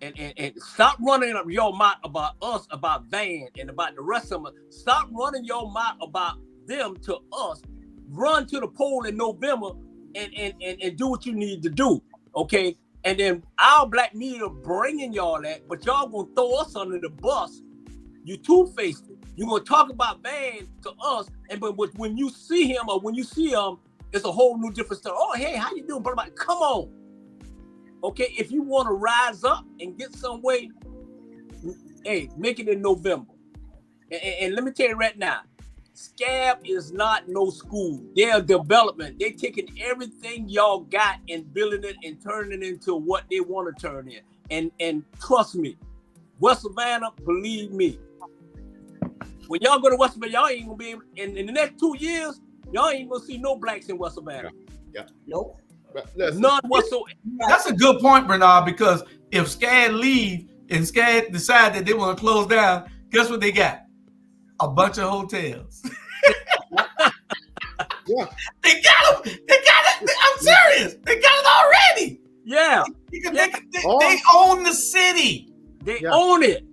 And stop running up your mouth about us, about Van and about the rest of them. Stop running your mouth about them to us. Run to the poll in November and do what you need to do, okay? And then our Black media bringing y'all that, but y'all gonna throw us under the bus. You two-faced it. You're gonna talk about Van to us, but when you see him or when you see him, it's a whole new different story. Oh, hey, how you doing, brother? Come on. Okay, if you want to rise up and get some way, hey, make it in November. And let me tell you right now, Scab is not no school. They're development. They're taking everything y'all got and building it and turning it into what they want to turn in. And trust me, West Savannah, believe me, when y'all go to West Savannah, y'all ain't gonna be able, in the next 2 years, y'all ain't gonna see no Blacks in West Savannah. Yeah. Nope. None whatsoever. That's a good point, Bernard, because if SCAD leave and SCAD decide that they want to close down, guess what they got? A bunch of hotels. Yeah. They got them. They got it. I'm serious. They got it already. Yeah. They own the city. They own it.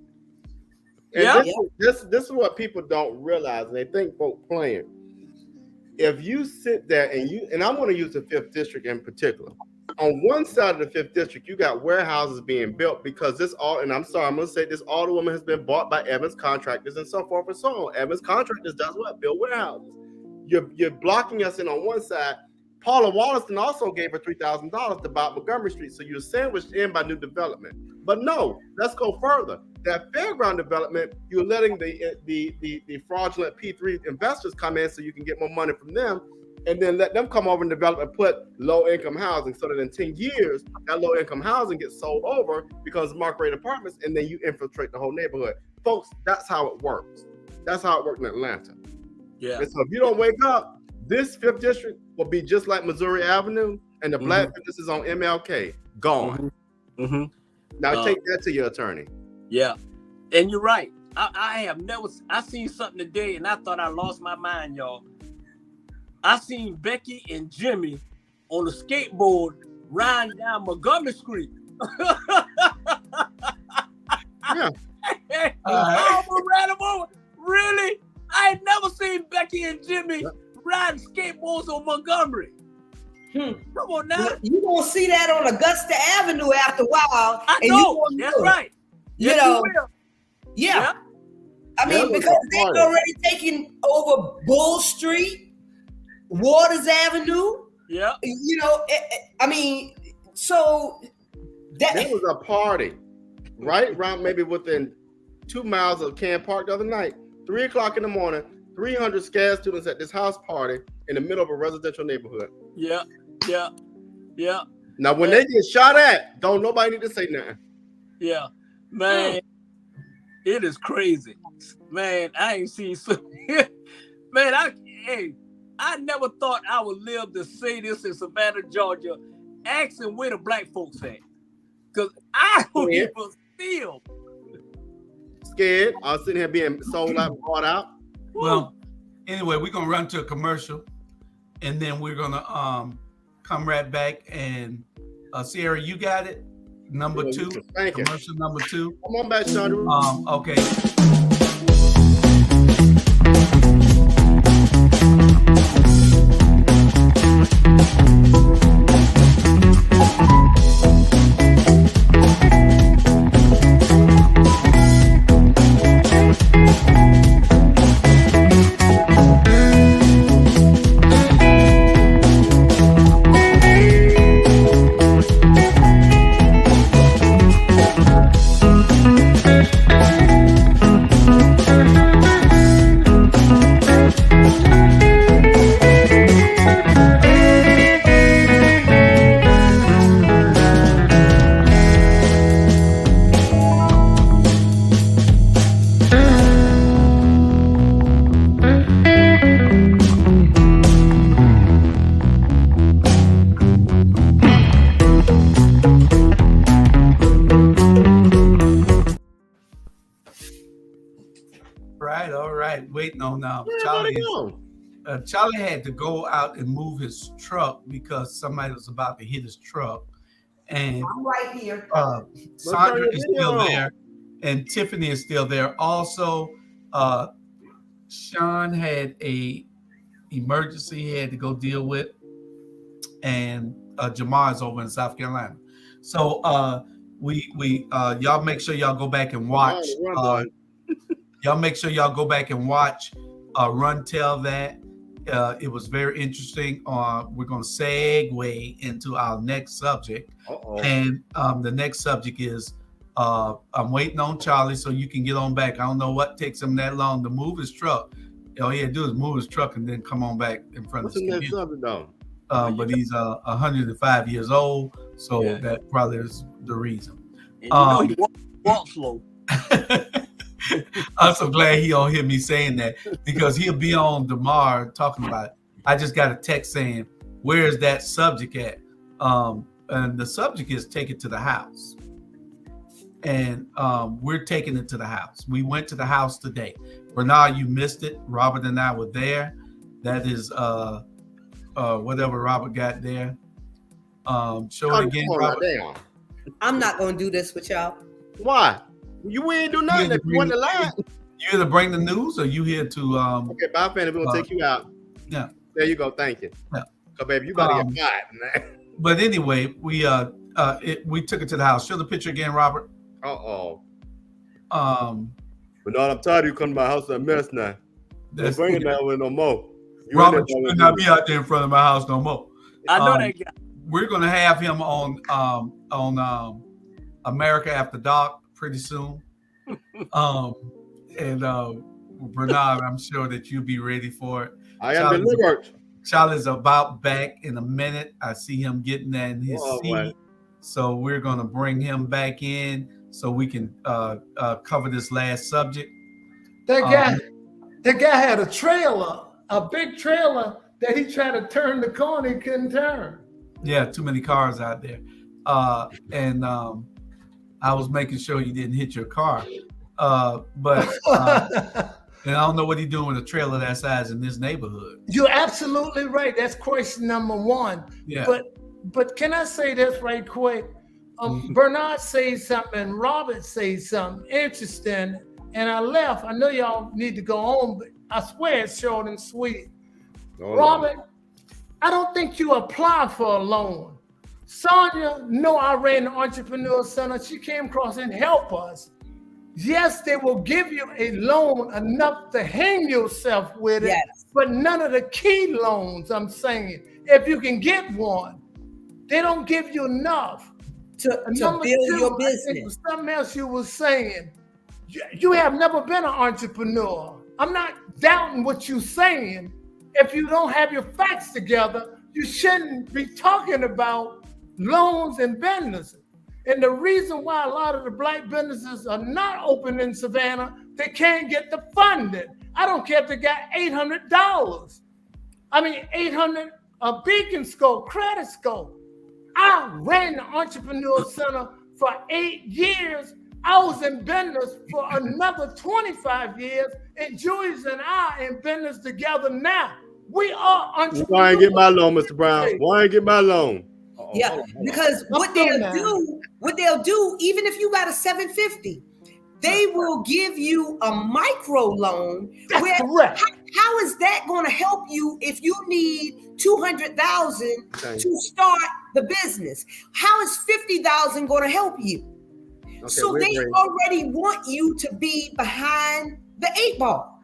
And this is what people don't realize, and they think folk playing. If you sit there and I'm going to use the 5th district in particular. On one side of the 5th district, you got warehouses being built because and I'm sorry, I'm going to say this, all the woman has been bought by Evans Contractors and so forth and so on. Evans Contractors does what? Build warehouses. You're blocking us in on one side. Paula Wollaston also gave her $3,000 to buy Montgomery Street, so you're sandwiched in by new development. But no, let's go further. That fairground development, you're letting the fraudulent P3 investors come in so you can get more money from them, and then let them come over and develop and put low-income housing, so that in 10 years, that low-income housing gets sold over because market rate apartments, and then you infiltrate the whole neighborhood. Folks, that's how it works. That's how it worked in Atlanta. Yeah. And so if you don't wake up, this 5th district will be just like Missouri Avenue and the Black businesses on MLK. Gone. Now take that to your attorney. Yeah. And you're right. I seen something today and I thought I lost my mind, y'all. I seen Becky and Jimmy on a skateboard riding down Montgomery Street. Yeah. Really? I had never seen Becky and Jimmy riding skateboards on Montgomery. Come on now. You gonna see that on Augusta Avenue after a while. I know. That's right. You know. Yeah. I mean, because they've already taken over Bull Street, Waters Avenue. Yeah. You know, I mean, so that was a party right around maybe within 2 miles of Can Park the other night. 3 o'clock in the morning, 300 scared students at this house party in the middle of a residential neighborhood. Yeah. Now, when they get shot at, don't nobody need to say nothing. Yeah, man, it is crazy. Man, I ain't seen so. Man, I never thought I would live to say this in Savannah, Georgia, asking where the black folks at. Because I don't even feel scared. I was sitting here being sold out, bought out. Well, anyway, we're gonna run to a commercial, and then we're gonna come right back. And Sierra, you got it. Number 2, commercial number 2. Come on back, Chandra. Okay. Waiting on Charlie had to go out and move his truck because somebody was about to hit his truck. And I'm right here. Sandra is still there, and Tiffany is still there. Also, Sean had a emergency he had to go deal with, and Jamar is over in South Carolina. So we y'all make sure y'all go back and watch. Y'all make sure y'all go back and watch Run Tell That. It was very interesting. We're going to segue into our next subject. And the next subject is I'm waiting on Charlie so you can get on back. I don't know what takes him that long to move his truck. All he had to do is move his truck and then come on back in front of the next subject, though? But he's 105 years old, so that probably is the reason. And he walks slow. I'm so glad he don't hear me saying that, because he'll be on tomorrow talking about it. I just got a text saying, where is that subject at? And the subject is take it to the house. And we're taking it to the house. We went to the house today. Bernard, you missed it. Robert and I were there. That is whatever Robert got there. Show it again, Robert. I'm not going to do this with y'all. Why? You ain't do nothing if you want to lie. You here to bring the news, or you here to okay, bye, Fanny. We're gonna take you out. Yeah. There you go. Thank you. Yeah. Cause baby, you about to get fired, man. But anyway, we took it to the house. Show the picture again, Robert. But no, I'm tired of you coming to my house a mess now. Don't bring it that way no more. Robert, you could not be out there in front of my house no more. I know that guy. We're gonna have him on America After Dark pretty soon. Bernard, I'm sure that you'll be ready for it. I am delivered. Charlie's about back in a minute. I see him getting that in his seat. Man. So we're gonna bring him back in so we can cover this last subject. That guy had a trailer, a big trailer that he tried to turn the corner, he couldn't turn. Yeah, too many cars out there. I was making sure you didn't hit your car. And I don't know what he's doing with a trailer that size in this neighborhood. You're absolutely right. That's question number one. Yeah. But can I say this right quick? Bernard says something, Robert says something interesting, and I left. I know y'all need to go on, but I swear it's short and sweet. Robert, I don't think you apply for a loan. Sonia, I ran the Entrepreneur Center. She came across and helped us. Yes, they will give you a loan enough to hang yourself with it, but none of the key loans, I'm saying. If you can get one, they don't give you enough to build your business. Something else you were saying. You have never been an entrepreneur. I'm not doubting what you're saying. If you don't have your facts together, you shouldn't be talking about loans and businesses. And the reason why a lot of the black businesses are not open in Savannah, they can't get the funding. I don't care if they got $800. I mean, 800 a Beacon Score, credit score. I ran the Entrepreneur Center for 8 years. I was in business for another 25 years, and Julius and I in business together now. We are entrepreneurs. Why ain't get my loan, Mr. Brown? Why ain't get my loan? Yeah, hold on. because what they'll do, even if you got a 750, they will give you a micro loan. That's correct. How is that going to help you if you need 200,000 to start the business? How is 50,000 going to help you? Okay, so they already want you to be behind the 8 ball.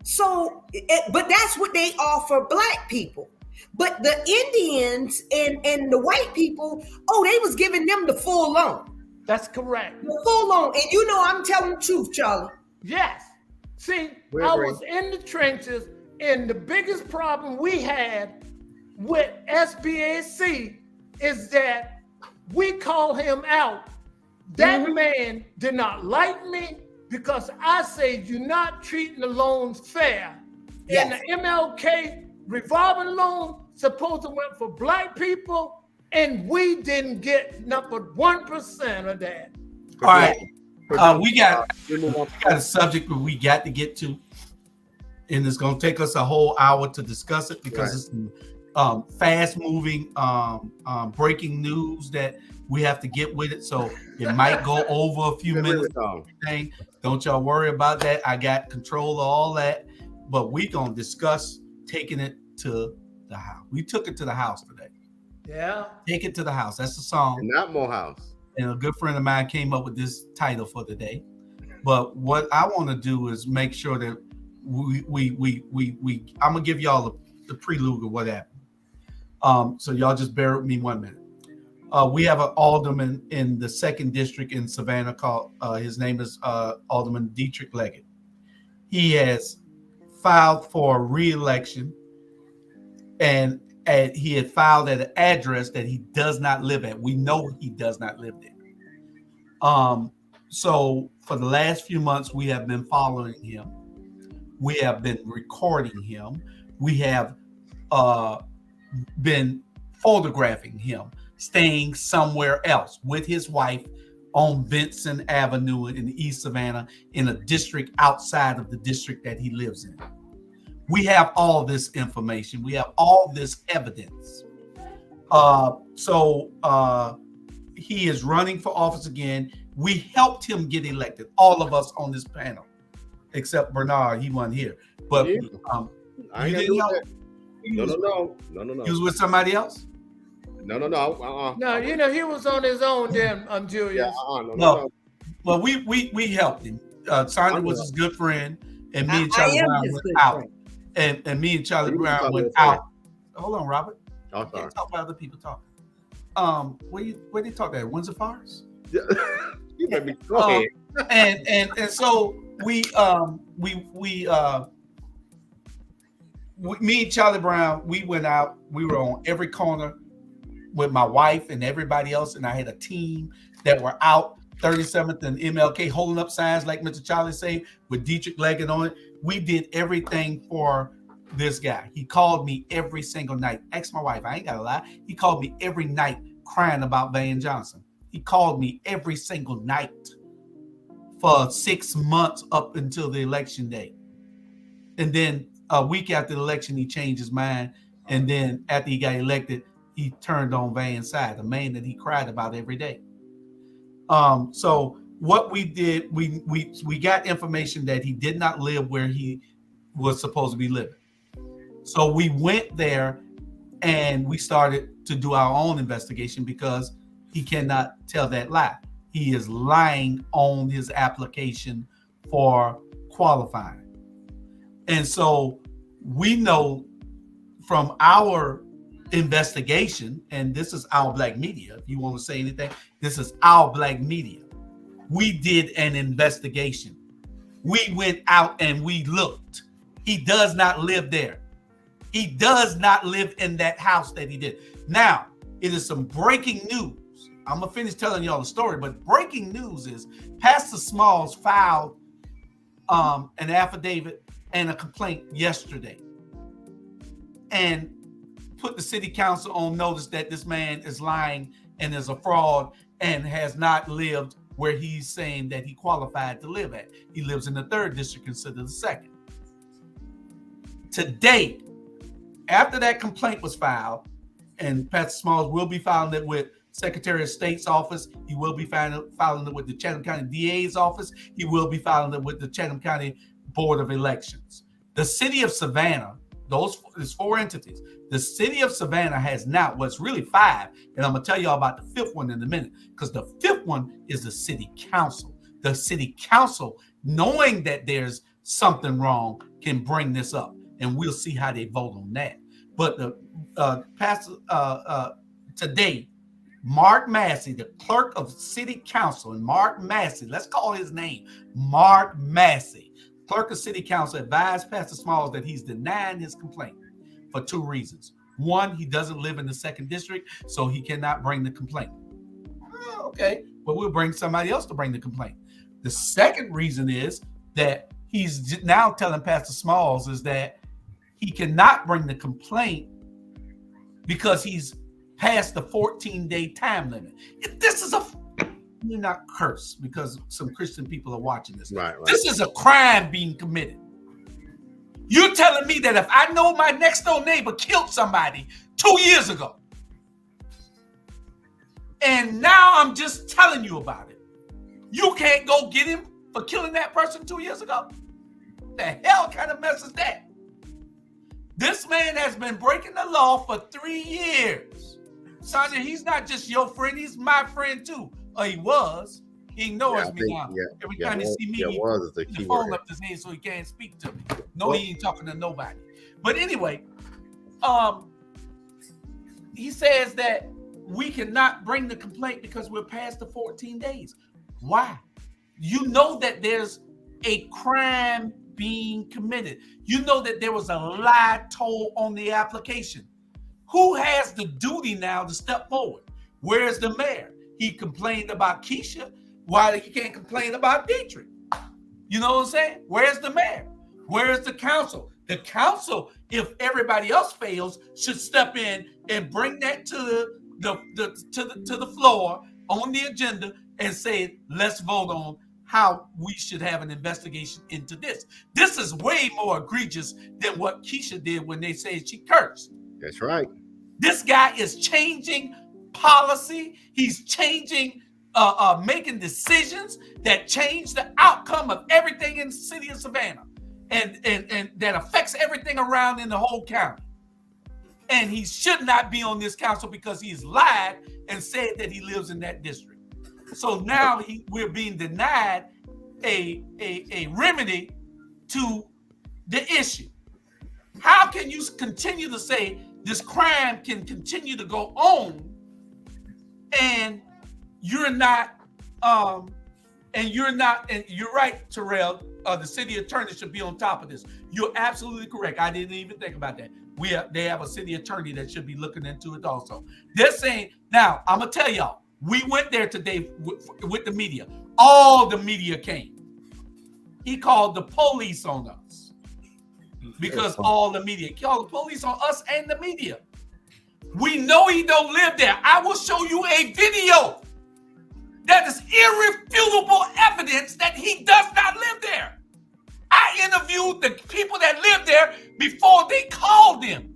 So, but that's what they offer black people. But the Indians and the white people, they was giving them the full loan. That's correct. The full loan. And you know, I'm telling the truth, Charlie. Yes. See, I was in the trenches, and the biggest problem we had with SBAC is that we call him out. That man did not like me because I said you're not treating the loans fair. Yes. And the MLK revolving loan supposed to went for black people, and we didn't get number 1% of that. All right. We got a subject that we got to get to, and it's going to take us a whole hour to discuss it because it's fast-moving, breaking news that we have to get with it. So it might go over a few minutes. Don't y'all worry about that. I got control of all that. But we going to discuss taking it to the house. We took it to the house today. Yeah. Take it to the house. That's the song. And not Morehouse. And a good friend of mine came up with this title for the day. But what I want to do is make sure that I'm gonna give y'all the prelude of what happened. So y'all just bear with me 1 minute. We have an alderman in the 2nd district in Savannah called his name is Alderman Dietrich Leggett. He has filed for re-election, and he had filed at an address that he does not live at. We know he does not live there. So for the last few months, we have been following him. We have been recording him. We have been photographing him, staying somewhere else with his wife on Benson Avenue in East Savannah in a district outside of the district that he lives in. We have all this information. We have all this evidence. So he is running for office again. We helped him get elected, all of us on this panel, except Bernard. He wasn't here. But I you didn't help. No. He was with somebody else? No. No, you know, he was on his own then, Julius. Yeah, no. Well, we helped him. Sandra was his good friend, and me and Charlie Brown went out. And me and Charlie Brown went out. Hold on, Robert. Oh, sorry. Can't talk about other people talking. Where they talk at? Windsor Farms? Yeah. You made me go ahead. And so me and Charlie Brown, we went out. We were on every corner with my wife and everybody else, and I had a team that were out 37th and MLK holding up signs like Mr. Charlie say with Dietrich Leggett on it. We did everything for this guy. He called me every single night. Ask my wife, I ain't gotta lie. He called me every night crying about Van Johnson. He called me every single night for 6 months up until the election day. And then a week after the election, he changed his mind. And then after he got elected, he turned on Van's side, the man that he cried about every day. So what we did, we got information that he did not live where he was supposed to be living. So we went there and we started to do our own investigation because he cannot tell that lie. He is lying on his application for qualifying. And so we know from our investigation, and this is our black media, if you want to say anything, this is our black media. We did an investigation. We went out and we looked. He does not live there. He does not live in that house that he did. Now, it is some breaking news. I'm going to finish telling y'all the story, but breaking news is Pastor Smalls filed an affidavit and a complaint yesterday and put the city council on notice that this man is lying and is a fraud and has not lived where he's saying that he qualified to live at. He lives in the 3rd district instead of the 2nd. Today, after that complaint was filed, and Pastor Smalls will be filing it with Secretary of State's office, he will be filing it with the Chatham County DA's office, he will be filing it with the Chatham County Board of Elections. The city of Savannah, there's 4 entities. The city of Savannah has now, what's really 5, and I'm going to tell you all about the 5th one in a minute, because the 5th one is the city council. The city council, knowing that there's something wrong, can bring this up, and we'll see how they vote on that. But the pastor today, Mark Massey, the clerk of city council, and Mark Massey, let's call his name, Mark Massey, clerk of city council, advised Pastor Smalls that he's denying his complaint for 2 reasons. 1, he doesn't live in the 2nd district, so he cannot bring the complaint. Okay, but we'll bring somebody else to bring the complaint. The second reason is that he's now telling Pastor Smalls is that he cannot bring the complaint because he's past the 14-day time limit. This is you're not cursed because some Christian people are watching this. Right. This is a crime being committed. You're telling me that if I know my next door neighbor killed somebody 2 years ago, and now I'm just telling you about it, you can't go get him for killing that person 2 years ago? The hell kind of mess is that? This man has been breaking the law for 3 years. Sonia, he's not just your friend, he's my friend too. Or he was. He ignores me now. Every time he see me, he puts the phone up his head so he can't speak to me. No, he ain't talking to nobody. But anyway, he says that we cannot bring the complaint because we're past the 14 days. Why? You know that there's a crime being committed. You know that there was a lie told on the application. Who has the duty now to step forward? Where's the mayor? He complained about Keisha. Why he can't complain about Dietrich? You know what I'm saying? Where's the mayor? Where's the council? The council, if everybody else fails, should step in and bring that to the floor on the agenda and say, let's vote on how we should have an investigation into this. This is way more egregious than what Keisha did when they said she cursed. That's right. This guy is changing policy. He's changing, making decisions that change the outcome of everything in the city of Savannah, and that affects everything around in the whole county. And he should not be on this council because he's lied and said that he lives in that district. So now we're being denied a remedy to the issue. How can you continue to say this crime can continue to go on and you're not, and you're right, Terrell, the city attorney should be on top of this. You're absolutely correct. I didn't even think about that. They have a city attorney that should be looking into it also. They're saying, now I'm gonna tell y'all, we went there today with the media. All the media came. He called the police on us because all the media called the police on us and the media. We know he don't live there. I will show you a video that is irrefutable evidence that he does not live there. I interviewed the people that live there before they called him.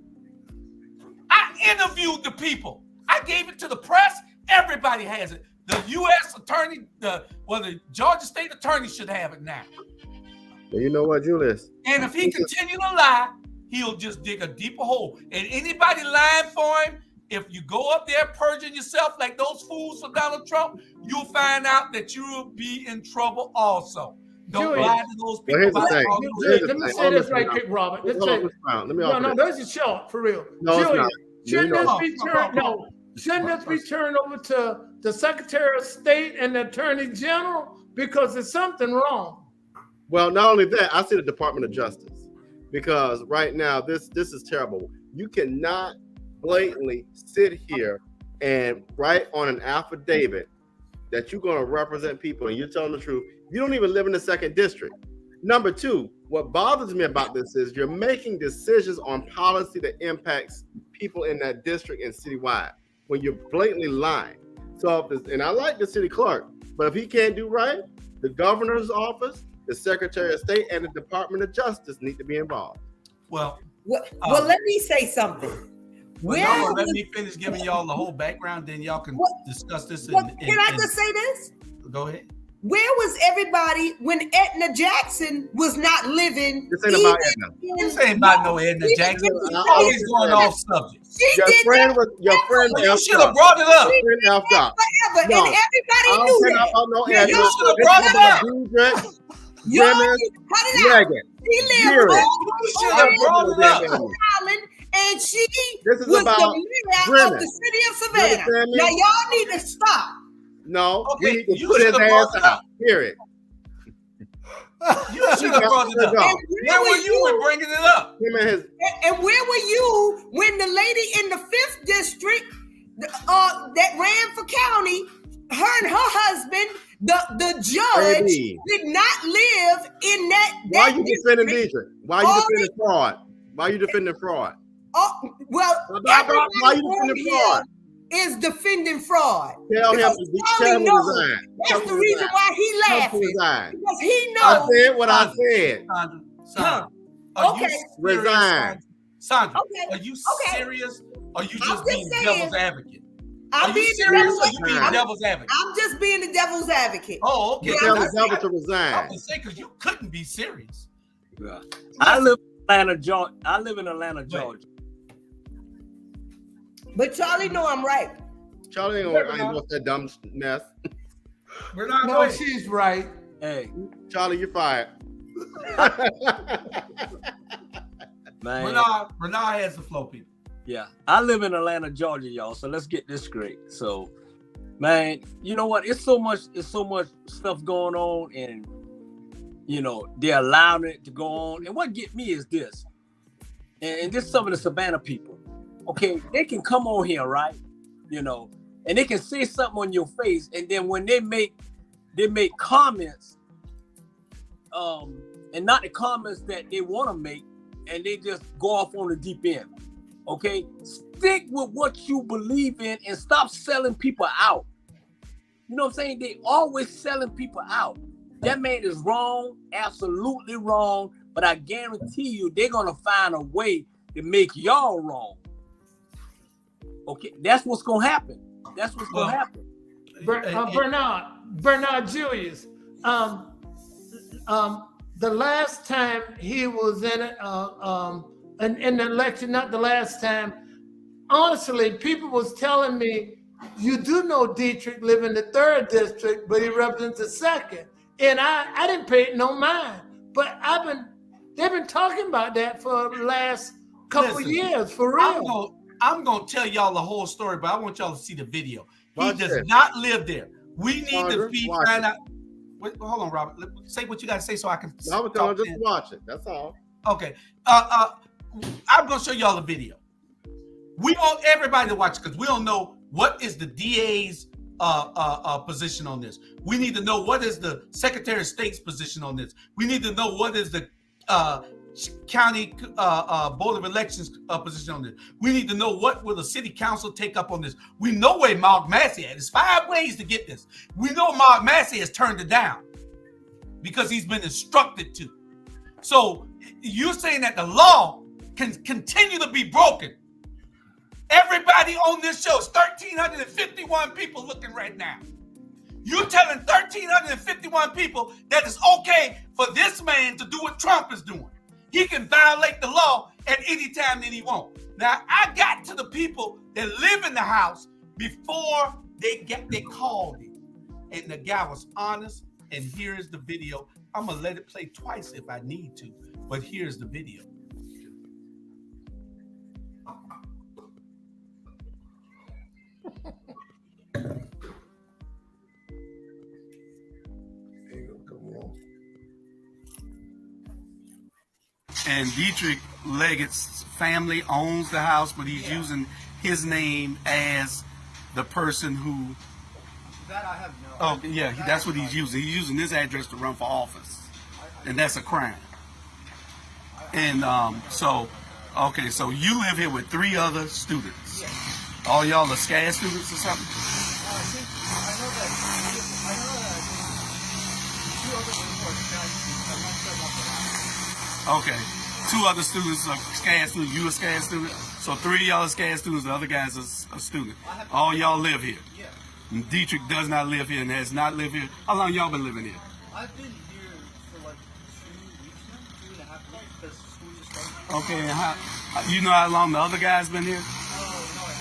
I interviewed the people. I gave it to the press. Everybody has it. The U.S. attorney, the Georgia state attorney should have it now. Well, you know what, Julius? And if he continue to lie, he'll just dig a deeper hole. And anybody lying for him, if you go up there purging yourself like those fools for Donald Trump, you'll find out that you will be in trouble also. Don't lie to those people. Well, here's the thing. Let me say this right quick, Robert. Let me no, this is short, for real. No, Julian, shouldn't this be turned over to the Secretary of State and the Attorney General because there's something wrong. Well, not only that, I see the Department of Justice, because right now this is terrible. You cannot blatantly sit here and write on an affidavit that you're going to represent people and you're telling the truth. You don't even live in the 2nd district. Number two, what bothers me about this is you're making decisions on policy that impacts people in that district and citywide when you're blatantly lying. So, and I like the city clerk, but if he can't do right, the governor's office, the Secretary of State, and the Department of Justice need to be involved. Well, let me say something. Let me finish giving y'all the whole background, then y'all can discuss this. Can I just say this? Go ahead. Where was everybody when Edna Jackson was not living? This ain't about Edna. This ain't about no Edna Jackson. Always going off subject. Your friend. You should have brought it up. Forever, and everybody knew that. You should have brought it up. She lived You should have brought it up. Island, and she was the about mayor of the city of Savannah. Now y'all need to stop. No, okay, we need to put his ass out. Period. You should have brought it up. Where were you when bringing it up? And where were you when the lady in the 5th district that ran for county, her and her husband, the judge, did not live in that. Why are you defending Deidre? Why are you defending fraud? Why are you defending fraud? Oh, well, why are you defending fraud? Is defending fraud. Tell him to resign. That's the reason why he laughing. Because he knows. I said what I said. Sandra, resign. Sandra, are you serious? Or are you just being devil's advocate? I'm being devil's advocate. I'm just being the devil's advocate. Oh, okay. Tell the devil to resign. I was say because you couldn't be serious. Yeah. I live in Atlanta, Georgia. But Charlie know I'm right. Charlie ain't gonna that dumb mess. We're not. No, she's right. Hey, Charlie, you're fired. Man. Renard has the flow, people. Yeah, I live in Atlanta, Georgia, y'all. So let's get this straight. So, man, you know what? It's so much stuff going on, and they're allowing it to go on. And what get me is this, and this is some of the Savannah people. Okay, they can come on here, right? And they can say something on your face, and then when they make comments, and not the comments that they want to make, and they just go off on the deep end. Okay, stick with what you believe in and stop selling people out. You know what I'm saying? They always selling people out. That man is wrong, absolutely wrong. But I guarantee you, they're gonna find a way to make y'all wrong. Okay, that's what's gonna happen. That's what's gonna happen. Bernard Julius. The last time he was in the election, not the last time. Honestly, people was telling me, you do know Dietrich live in the 3rd district, but he represents the 2nd, and I didn't pay it no mind. But they've been talking about that for the last couple years, for real. I'm gonna tell y'all the whole story, but I want y'all to see the video. He does not live there. We need to find out. Wait, hold on, Robert. Say what you got to say so I can. I was telling just watch it. That's all. Okay. I'm gonna show y'all the video. We want everybody to watch it because we don't know what is the DA's position on this. We need to know what is the Secretary of State's position on this. We need to know what is the county board of elections position on this. We need to know what will the city council take up on this. We know where Mark Massey at. There's 5 ways to get this. We know Mark Massey has turned it down because he's been instructed to. So you're saying that the law can continue to be broken. Everybody on this show is 1,351 people looking right now. You're telling 1,351 people that it's okay for this man to do what Trump is doing. He can violate the law at any time that he wants. Now, I got to the people that live in the house before they called him. And the guy was honest, and here's the video. I'm going to let it play twice if I need to, but here's the video. and Dietrich Leggett's family owns the house, but he's using his name as the person who. That I have no. Oh yeah, that's what he's using. He's using this address to run for office, and that's a crime. And so you live here with 3 other students. All y'all are SCAD students or something? I know that 2 other people are SCAD students. I'm not sure about the last. Okay. 2 other students are SCAD students. You a SCAD student? So 3 of y'all are SCAD students. The other guy's a student. All y'all live here. Yeah. And Dietrich does not live here and has not lived here. How long y'all been living here? I've been here for like 2 weeks now, 2.5 weeks, because school just started. Okay, and you know how long the other guy's been here? Oh, no, I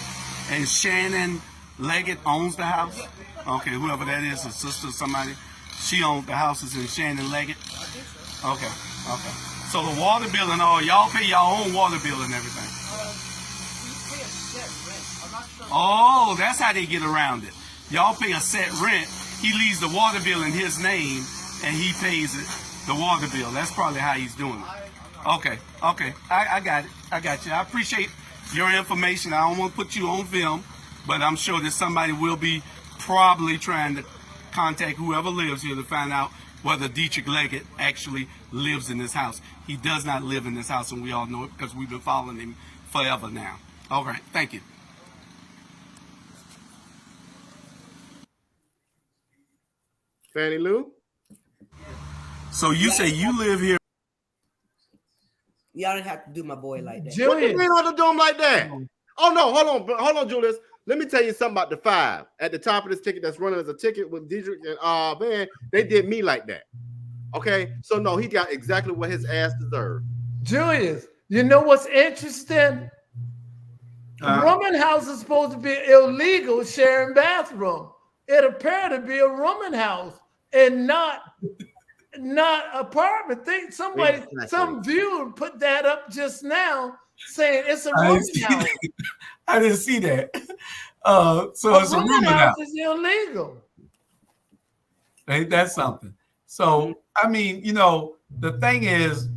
don't. And Shannon Leggett owns the house? Okay, whoever that is, a sister or somebody, she owns the houses in Shannon Leggett? I think so. Okay. So the water bill and all, y'all pay your own water bill and everything. We pay a set rent. I'm not sure. Oh, that's how they get around it. Y'all pay a set rent. He leaves the water bill in his name, and he pays it, the water bill. That's probably how he's doing it. Okay. I got it. I got you. I appreciate your information. I don't want to put you on film, but I'm sure that somebody will be probably trying to contact whoever lives here to find out whether Dietrich Leggett actually lives in this house. He does not live in this house, and we all know it because we've been following him forever now. All right. Thank you. Fannie Lou? So you say you live here? Y'all didn't have to do my boy like that. What do you Julius, mean on the dome like that? Oh no, hold on, Julius. Let me tell you something about the 5 at the top of this ticket that's running as a ticket with Dietrich and man, they did me like that. Okay, so no, he got exactly what his ass deserved. Julius, you know what's interesting? Rooming house is supposed to be illegal sharing bathroom. It appeared to be a rooming house and not apartment. Think somebody, Exactly. some viewer put that up just now saying it's a rooming house. I didn't see that. So it's a rooming house. Is illegal. Ain't that something? So I mean, you know, the thing is,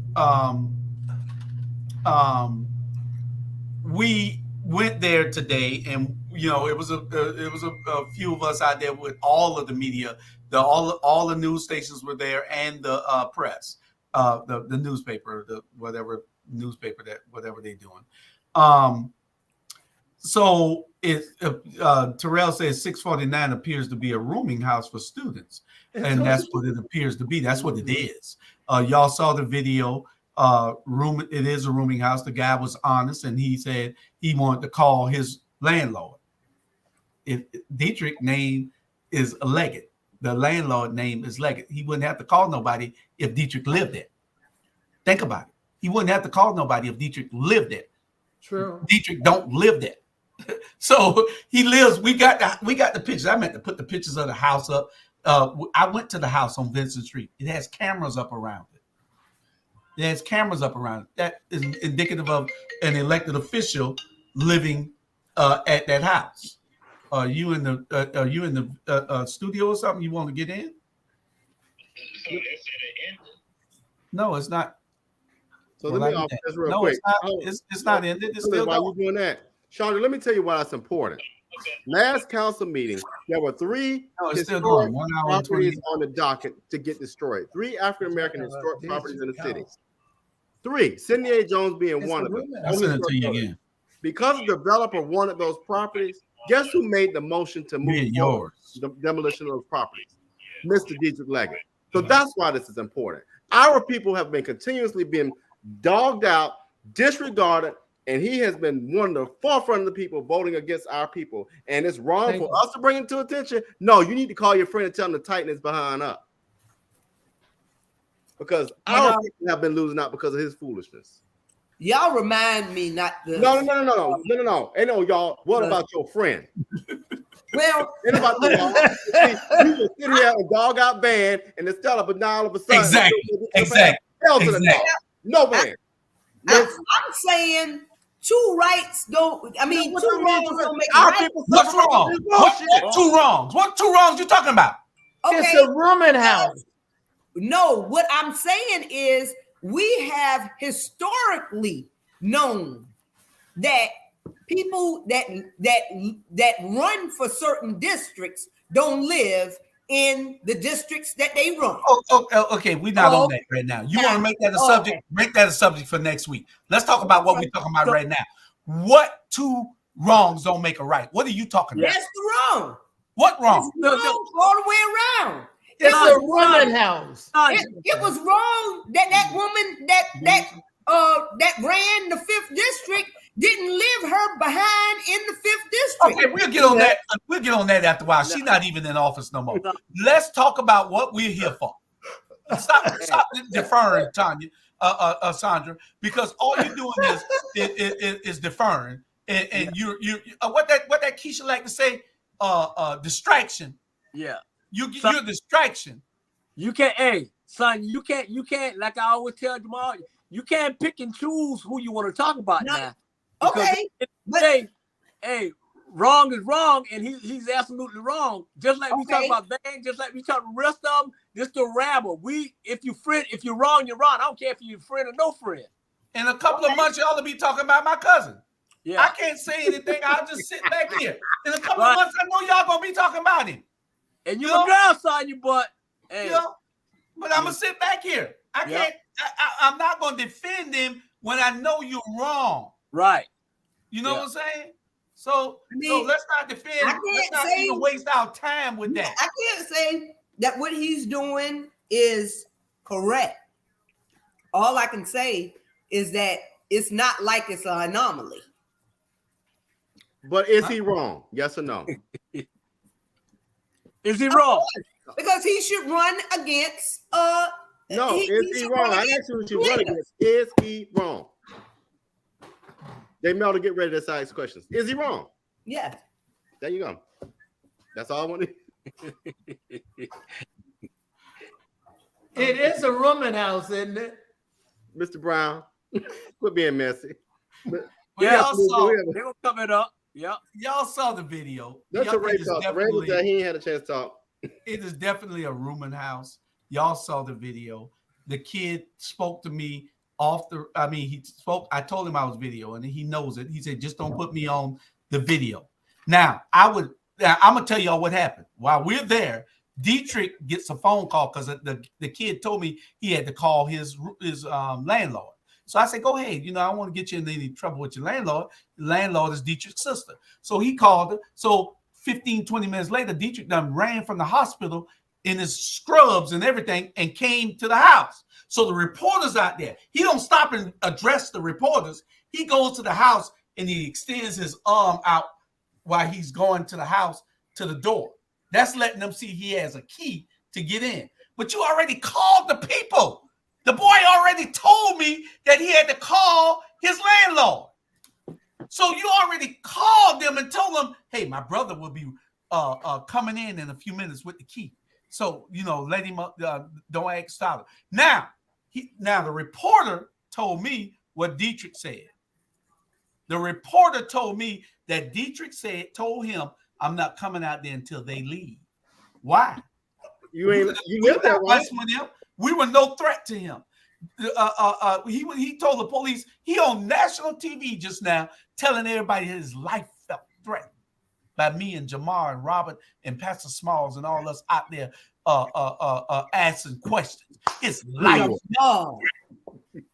we went there today, and you know, it was a few of us out there with all of the media. All the news stations were there, and the press, the newspaper, whatever they're doing. So Terrell says 649 appears to be a rooming house for students, and that's what it appears to be. That's what it is. Y'all saw the video. It is a rooming house. The guy was honest, and he said he wanted to call his landlord. Dietrich name is Leggett. The landlord name is Leggett. He wouldn't have to call nobody if Dietrich lived there. Think about it. He wouldn't have to call nobody if Dietrich lived there. True. Dietrich don't live there. So he lives. We got the pictures. I meant to put the pictures of the house up. I went to the house on Vincent Street. It has cameras up around it. That is indicative of an elected official living at that house. Are you in the studio or something? You want to get in? No, it's not. So let me offer this real quick. It's not ended. It's still while going. you're doing that, Chandra, let me tell you why that's important. Last council meeting, there were 3 it's still historic going. 1 hour and 20 properties on the docket to get destroyed. 3 African American historic properties in the city. 3, Sidney A. Jones being one of them. I'll send it to you again. Because the developer wanted those properties, guess who made the motion to move yours. The demolition of those properties? Mr. Dietrich Leggett. So that's why this is important. Our people have been continuously being dogged out, disregarded, and he has been one of the forefront of the people voting against our people. And it's wrong for us to bring it to attention. No, you need to call your friend and tell him to tighten his behind up. Because our people have been losing out because of his foolishness. Y'all remind me not to. No. Ain't no y'all. What about your friend? Well, Ain't about y'all. You can sit here and dog out band and it's Stella, but now all of a sudden, Exactly. No man. I'm saying 2 rights don't. I mean, 2 wrongs don't make Our right. people What's suffer from wrong? this What bullshit. 2 wrongs? What 2 wrongs you talking about? Okay. It's a rooming house. No, what I'm saying is we have historically known that people that run for certain districts don't live in the districts that they run. Okay, we're not on that right now. You want to make that a subject? Make that a subject for next week. Let's talk about what we're talking about right now. What two wrongs don't make a right? What are you talking about? That's the wrong. What wrong? It's wrong all the way around. It's a woman house. It was wrong that woman that ran the 5th district didn't live her behind in the 5th district. Okay, we'll get on that. We'll get on that after a while. She's not even in office no more. Let's talk about what we're here for. Stop deferring, Tanya, Sandra, because all you're doing is deferring, and you what that Keisha like to say, distraction. Yeah. You're a distraction. You can't, hey, son, you can't, like I always tell Jamal, you can't pick and choose who you want to talk about now. Okay. Hey, wrong is wrong, and he's absolutely wrong. Just like we talk about Van, just like we talk the rest of them, this the rabble. If you're wrong, you're wrong. I don't care if you're friend or no friend. In a couple of months, y'all will be talking about my cousin. Yeah. I can't say anything. I'll just sit back here. In a couple of months, I know y'all gonna be talking about him. And you a girl, son, you but hey. But I'm gonna sit back here. I can't. I'm not gonna defend him when I know you're wrong. Right. You know what I'm saying? So let's not defend. Let's not even waste our time with that. I can't say that what he's doing is correct. All I can say is that it's not like it's an anomaly. But is he wrong? Yes or no? Is he wrong? Because he should run against no, is he wrong? I asked you what you run against. Is he wrong? They mail to get ready to decide questions. Is he wrong? Yes. There you go. That's all I want to. It is a woman house, isn't it? Mr. Brown, quit being messy. Y'all saw, they're gonna come it up. Yeah. Y'all saw the video. That's a Ray talk. Ray said he ain't had a chance to talk. It is definitely a rooming house. Y'all saw the video. The kid spoke to me he spoke. I told him I was video, and he knows it. He said, just don't put me on the video. Now, I'm gonna tell y'all what happened. While we're there, Dietrich gets a phone call because the kid told me he had to call his landlord. So I said, go ahead. I don't want to get you in any trouble with your landlord. The landlord is Dietrich's sister. So he called her. So 15, 20 minutes later, Dietrich done ran from the hospital in his scrubs and everything and came to the house. So the reporters out there, he don't stop and address the reporters. He goes to the house and he extends his arm out while he's going to the house to the door. That's letting them see he has a key to get in. But you already called the people. The boy already told me that he had to call his landlord. So you already called them and told them, hey, my brother will be coming in a few minutes with the key. So, let him don't act solid. Now the reporter told me what Dietrich said. The reporter told me that Dietrich told him, I'm not coming out there until they leave. Why? You live there, right? We were no threat to him. He told the police, he on national TV just now telling everybody his life felt threatened by me and Jamar and Robert and Pastor Smalls and all us out there asking questions. His life. No.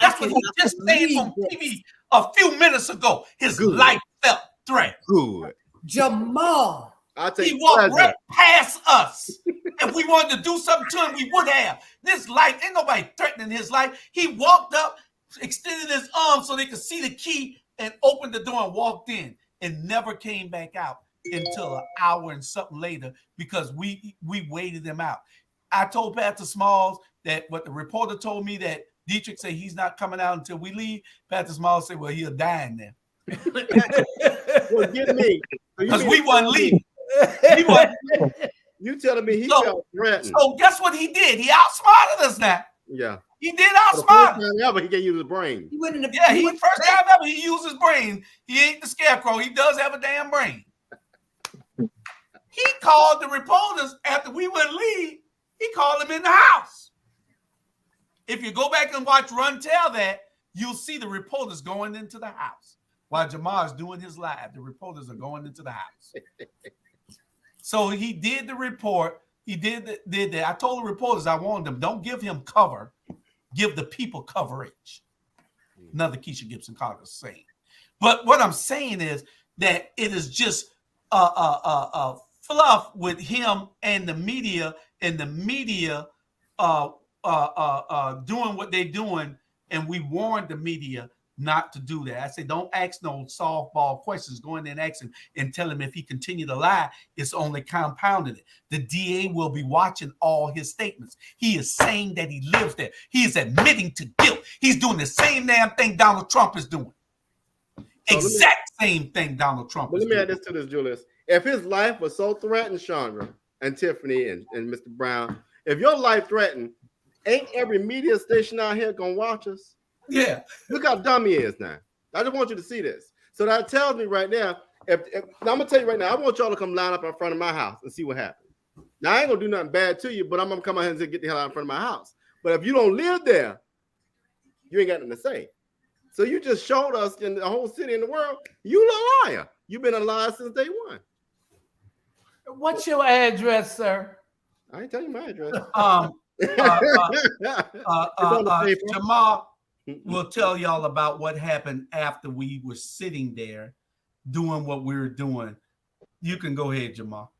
That's what he just said on TV a few minutes ago. His life felt threatened. Good. Jamal. He walked right past us. If we wanted to do something to him, we would have. This life, ain't nobody threatening his life. He walked up, extended his arm so they could see the key and opened the door and walked in and never came back out until an hour and something later because we waited him out. I told Pastor Smalls that what the reporter told me that Dietrich said he's not coming out until we leave. Pastor Smalls said, well, he'll die in there. Well, get me. Because we wasn't leaving. You telling me he felt threatened. So guess what he did? He outsmarted us now. Yeah. He did outsmart us. Ever, he can use his brain. First time ever he used his brain. He ain't the scarecrow. He does have a damn brain. He called the reporters after we wouldn't leave. He called them in the house If you go back and watch Run Tell That, you'll see the reporters going into the house while Jamar is doing his live. The reporters are going into the house. So he did the report. He did that. I told the reporters I wanted them, don't give him cover, give the people coverage. Another Keisha Gibson Carter saying. But what I'm saying is that it is just fluff with him and the media doing what they're doing, and we warned the media not to do that. I said, don't ask no softball questions. Go in there and ask him and tell him if he continue to lie, it's only compounding it. The DA will be watching all his statements. He is saying that he lives there. He is admitting to guilt. He's doing the same damn thing Donald Trump is doing. Exact same thing Donald Trump is doing. Let me add this to this, Julius. If his life was so threatened, Chandra and Tiffany and Mr. Brown, if your life threatened, ain't every media station out here gonna watch us? Yeah. Look how dumb he is now. I just want you to see this. So that tells me right now, if I'm gonna tell you right now, I want y'all to come line up in front of my house and see what happens. Now I ain't gonna do nothing bad to you, but I'm gonna come out here and say, get the hell out in front of my house. But if you don't live there, you ain't got nothing to say. So you just showed us in the whole city in the world, you a liar. You've been a liar since day one. What's your address, sir? I ain't tell you my address. Jamal will tell y'all about what happened after we were sitting there doing what we were doing. You can go ahead, Jamal.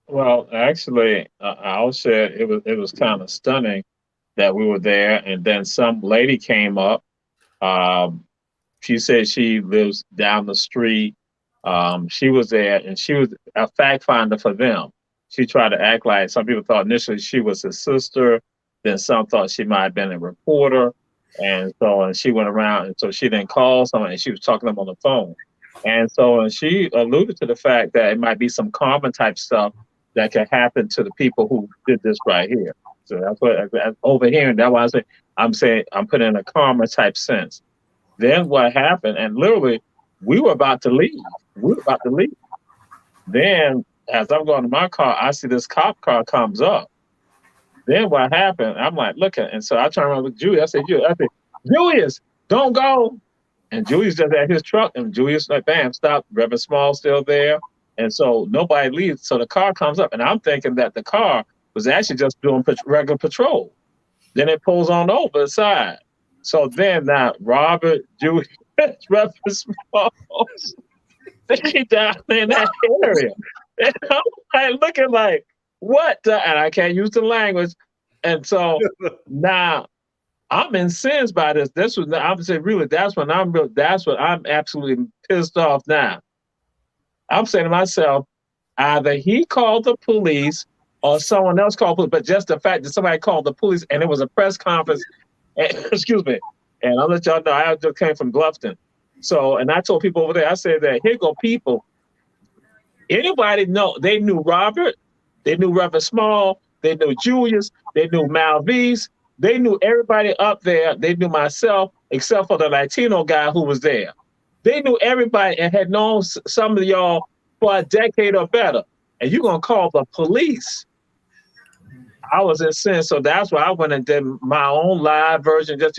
Well, actually, I'll say it was kind of stunning that we were there, and then some lady came up. She said she lives down the street. She was there, and she was a fact finder for them. She tried to act like some people thought initially she was his sister. Then some thought she might have been a reporter. And she went around, and so she didn't call someone, and she was talking to them on the phone. And she alluded to the fact that it might be some karma type stuff that could happen to the people who did this right here. So that's what over here, and that's why I'm saying I'm putting in a karma type sense. Then what happened, and literally we were about to leave. Then as I'm going to my car, I see this cop car comes up. Then what happened? I'm like, looking, and so I turn around with Julius. I said, Julius, don't go. And Julius just at his truck, and Julius like, bam, stop. Reverend Small still there, and so nobody leaves. So the car comes up, and I'm thinking that the car was actually just doing regular patrol. Then it pulls on over the side. So then now Robert, Julius, Reverend Small, they down in that area, and I'm like looking like, what? And I can't use the language. And so now I'm incensed by this. I'm saying, really, that's what I'm absolutely pissed off now. I'm saying to myself, either he called the police or someone else called police, but just the fact that somebody called the police and it was a press conference, excuse me, and I'll let y'all know, I just came from Bluffton. So, and I told people over there, I said that here go people. Anybody know, they knew Robert, they knew Reverend Small, they knew Julius, they knew Malvise, they knew everybody up there, they knew myself, except for the Latino guy who was there. They knew everybody and had known some of y'all for a decade or better. And you're going to call the police. I was incensed, so that's why I went and did my own live version, just,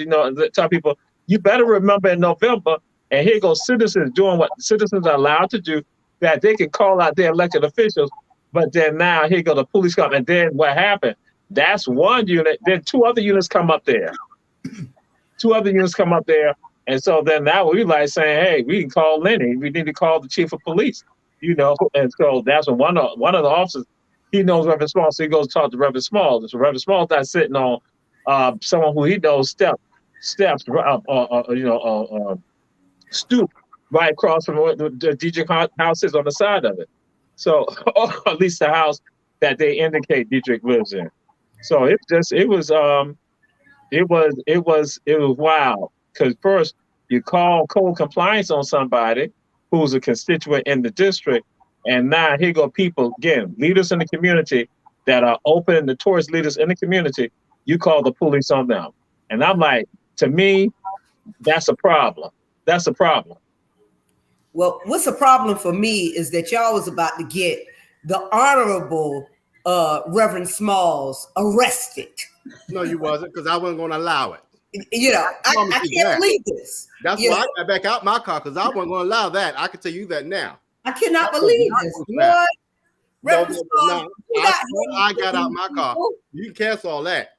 tell people, you better remember in November, and here goes citizens doing what citizens are allowed to do, that they can call out their elected officials, but then now here go the police come, and then what happened? That's one unit, then two other units come up there. And so then now we like saying, hey, we can call Lenny, we need to call the chief of police, and so that's when one of the officers, he knows Reverend Small, so he goes to talk to Reverend Small. So Reverend Small's not sitting on someone who he knows steps, stoop right across from where the Dietrich house is on the side of it. So, or at least the house that they indicate Dietrich lives in. So it was wild, because first you call code compliance on somebody who's a constituent in the district, and now here go people, again, leaders in the community that are open and notorious leaders in the community, you call the police on them. And I'm like, to me, that's a problem. That's a problem. Well, what's a problem for me is that y'all was about to get the Honorable Reverend Smalls arrested. No, you wasn't, because I wasn't going to allow it. You know, I can't believe this. That's why I got back out my car, because I wasn't going to allow that. I can tell you that now. I cannot believe this. What? I got out my car. You can cancel all that.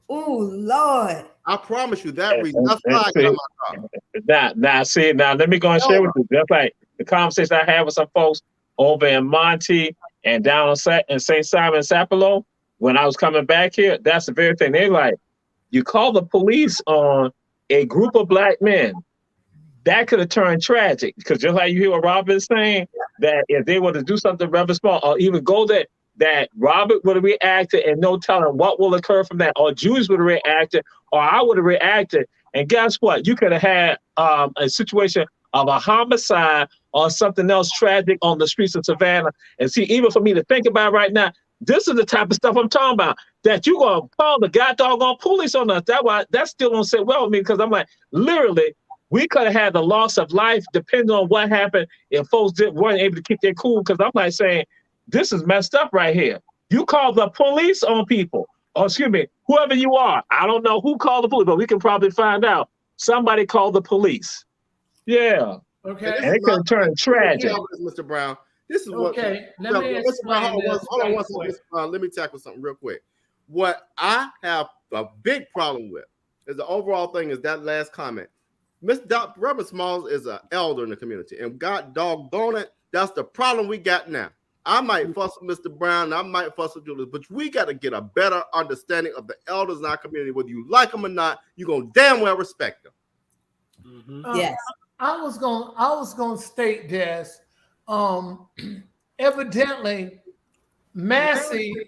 Oh, Lord. I promise you that reason. That's why I got out my car. Now, let me go and share with you. Just like the conversation I had with some folks over in Monty and down in St. Simon, Sapelo, when I was coming back here, that's the very thing. They're like, you call the police on a group of black men, that could have turned tragic. Because just like you hear what Robert is saying, that if they were to do something rather small or even go there, that Robert would have reacted and no telling what will occur from that, or Julius would have reacted, or I would have reacted. And guess what? You could have had a situation of a homicide or something else tragic on the streets of Savannah. And see, even for me to think about right now, this is the type of stuff I'm talking about, that you're going to call the goddamn police on us. That still don't sit well with me, because I'm like, literally, we could have had the loss of life depending on what happened if folks weren't able to keep their cool. Because I'm like saying, this is messed up right here. You call the police on people, or excuse me, whoever you are. I don't know who called the police, but we can probably find out. Somebody called the police. Yeah. Okay. And it could turn tragic. Mr. Brown, this is what. Okay. Let me explain this. Hold on one second. Let me tackle something real quick. What I have a big problem with is the overall thing is that last comment. Dr. Reverend Smalls is an elder in the community, and God doggone it, that's the problem we got now. I might fuss with Mr. Brown, I might fuss with Julius, but we got to get a better understanding of the elders in our community. Whether you like them or not, you're gonna damn well respect them. Mm-hmm. Yes, I was gonna state this. Evidently, the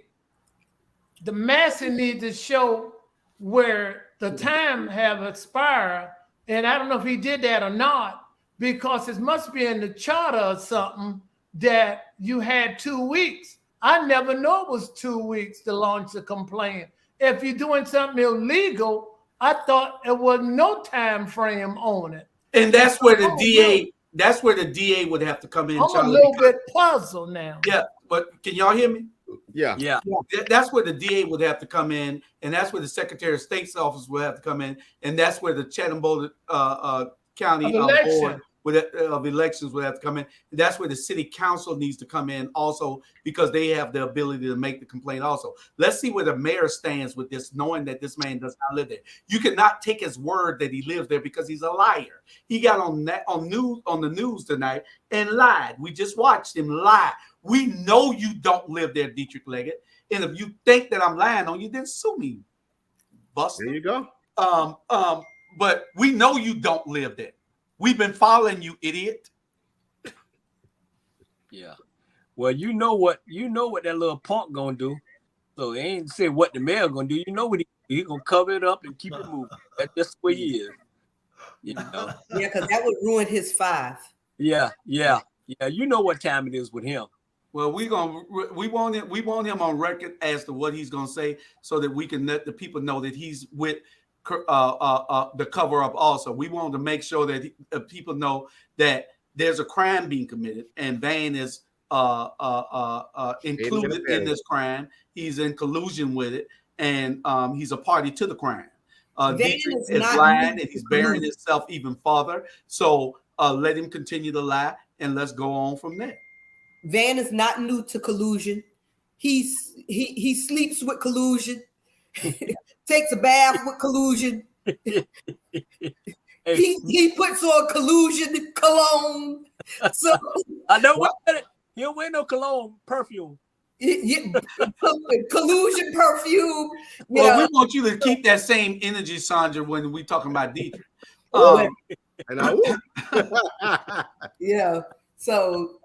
Massey need to show where the time have expired. And I don't know if he did that or not, because it must be in the charter or something that you had 2 weeks. I never know it was 2 weeks to launch a complaint. If you're doing something illegal, I thought it was no time frame on it. And that's where the DA, that's where the DA would have to come in. I'm a little bit puzzled now. Yeah, but can y'all hear me? Yeah. That's where the DA would have to come in, and that's where the Secretary of State's office would have to come in, and that's where the Chatham County Board of Elections would have to come in. And that's where the City Council needs to come in also, because they have the ability to make the complaint also. Let's see where the mayor stands with this, knowing that this man does not live there. You cannot take his word that he lives there, because he's a liar. He got on the news tonight and lied. We just watched him lie. We know you don't live there, Dietrich Leggett. And if you think that I'm lying on you, then sue me, Buster. There you go. But we know you don't live there. We've been following you, idiot. Yeah. Well, you know what that little punk gonna do. So they ain't say what the mayor gonna do. You know what he gonna cover it up and keep it moving. That's just where he is. You know. Yeah, because that would ruin his 5. Yeah. You know what time it is with him. Well, we want him on record as to what he's gonna say, so that we can let the people know that he's with the cover up. Also, we want to make sure that people know that there's a crime being committed, and Van is included in this crime. He's in collusion with it, and he's a party to the crime. Dietrich is lying, and he's burying himself even further. So let him continue to lie, and let's go on from there. Van is not new to collusion. He sleeps with collusion. Takes a bath with collusion. He puts on collusion cologne. So I know what he don't wear no cologne, perfume. Collusion perfume. We want you to keep that same energy, Sandra, when we talking about Dietrich. Yeah. So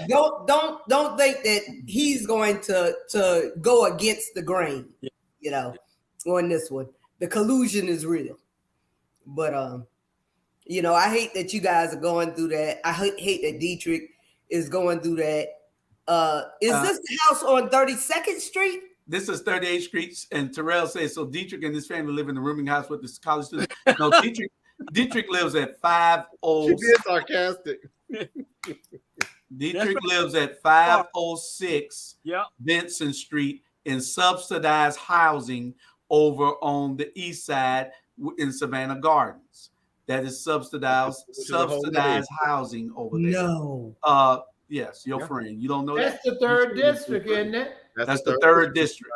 don't think that he's going to go against the grain, you know, on this one. The collusion is real. But you know, I hate that you guys are going through that. I hate that Dietrich is going through that. Is this the house on 32nd Street? This is 38th Street, and Terrell says, so Dietrich and his family live in the rooming house with this college student. No, Dietrich lives at 506. She did sarcastic. Dietrich lives at 506 Benson Street in subsidized housing over on the east side in Savannah Gardens. That is subsidized Which is a whole name. housing over there. No. Yes, your Yeah. friend. You don't know That's that? the third district, isn't it? That's the third district.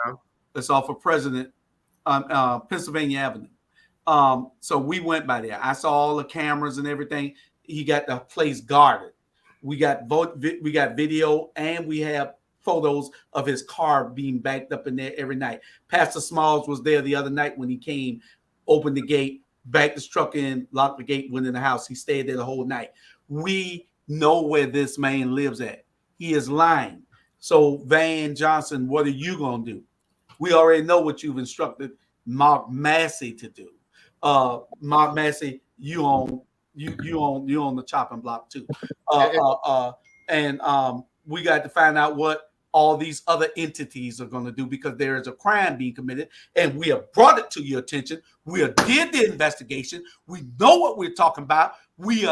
That's off of Pennsylvania Avenue. So we went by there. I saw all the cameras and everything. He got the place guarded. We got video, and we have photos of his car being backed up in there every night. Pastor Smalls was there the other night when he came, opened the gate, backed his truck in, locked the gate, went in the house. He stayed there the whole night. We know where this man lives at. He is lying. So Van Johnson, what are you going to do? We already know what you've instructed Mark Massey to do. Mark Massey, you on the chopping block too. And we got to find out what all these other entities are going to do, because there is a crime being committed, and we have brought it to your attention. We have did the investigation. We know what we're talking about. We've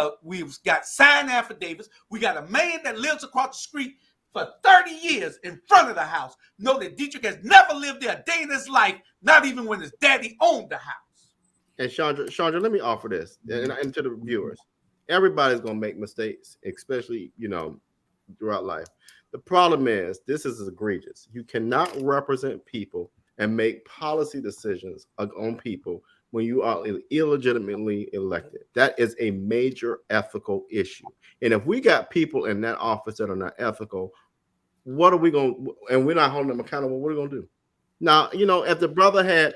got signed affidavits. We got a man that lives across the street for 30 years in front of the house. Know that Dietrich has never lived there a day in his life, not even when his daddy owned the house. And Chandra, let me offer this and to the viewers. Everybody's gonna make mistakes, especially throughout life. The problem is this is egregious. You cannot represent people and make policy decisions on people when you are illegitimately elected. That is a major ethical issue. And if we got people in that office that are not ethical, what are we going to, and we're not holding them accountable, what are we going to do? Now, if the brother had,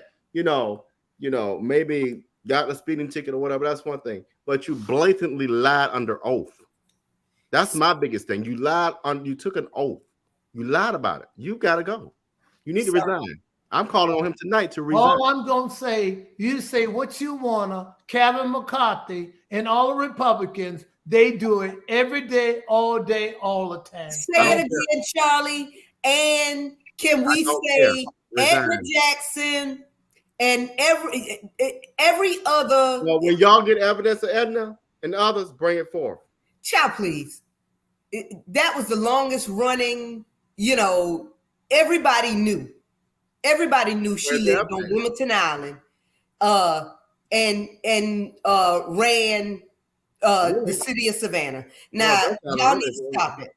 maybe got a speeding ticket or whatever, that's one thing. But you blatantly lied under oath. That's my biggest thing. You lied you took an oath. You lied about it. You got to go. You need to resign. I'm calling on him tonight to resign. All I'm going to say, you say what you want to, Kevin McCarthy and all the Republicans, they do it every day, all the time. Say it again, Charlie. And can we say Edward Jackson and every other? Well, when y'all get evidence of Edna and others, bring it forth. Child, please. That was the longest running, everybody knew. Everybody knew she lived on Wilmington Island and ran the city of Savannah. Now, y'all need to stop it.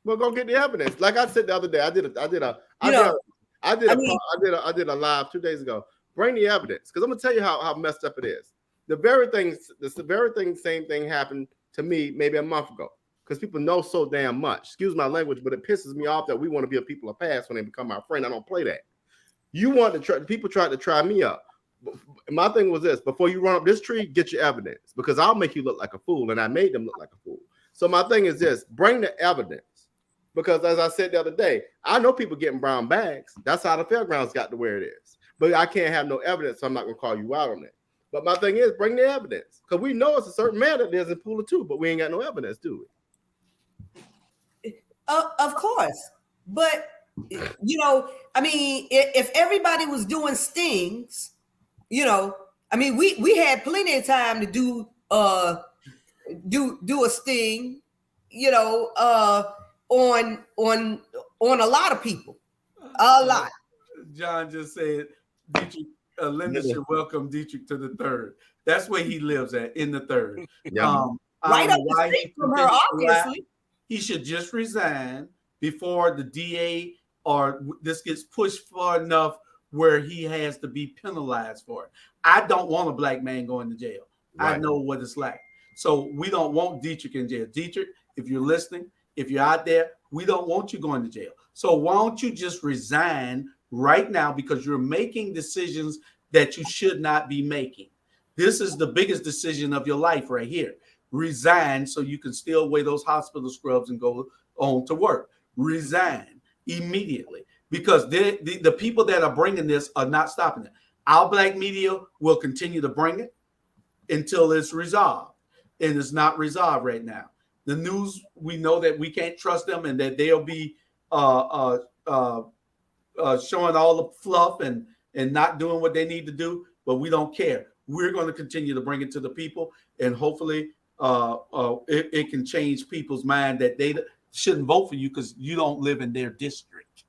Well, go get the evidence. Like I said the other day, I did a live 2 days ago. Bring the evidence, because I'm gonna tell you how messed up it is. Same thing happened to me maybe a month ago, because people know so damn much. Excuse my language, but it pisses me off that we want to be a people of past when they become our friend. I don't play that. People tried to try me up. My thing was this: before you run up this tree, get your evidence, because I'll make you look like a fool, and I made them look like a fool. So my thing is this: bring the evidence, because as I said the other day, I know people getting brown bags. That's how the fairgrounds got to where it is. But I can't have no evidence, so I'm not gonna call you out on it. But my thing is, bring the evidence, because we know it's a certain man that lives in Pula too, but we ain't got no evidence, do we? Of course, but if everybody was doing stings, we had plenty of time to do a sting, on a lot of people, a lot. John just said, Dietrich, Linda should welcome Dietrich to the third. That's where he lives at, in the third. Yeah. Right up the street from her, obviously. He should just resign before the DA or this gets pushed far enough where he has to be penalized for it. I don't want a black man going to jail. Right. I know what it's like. So we don't want Dietrich in jail. Dietrich, if you're listening, if you're out there, we don't want you going to jail. So why don't you just resign right now, because you're making decisions that you should not be making. This is the biggest decision of your life right here. Resign so you can still wear those hospital scrubs and go on to work. Resign immediately, because the people that are bringing this are not stopping it. Our black media will continue to bring it until it's resolved, and it's not resolved right now. The news, we know that we can't trust them, and that they'll be showing all the fluff and not doing what they need to do, but we don't care. We're going to continue to bring it to the people, and hopefully it can change people's mind that they shouldn't vote for you because you don't live in their district.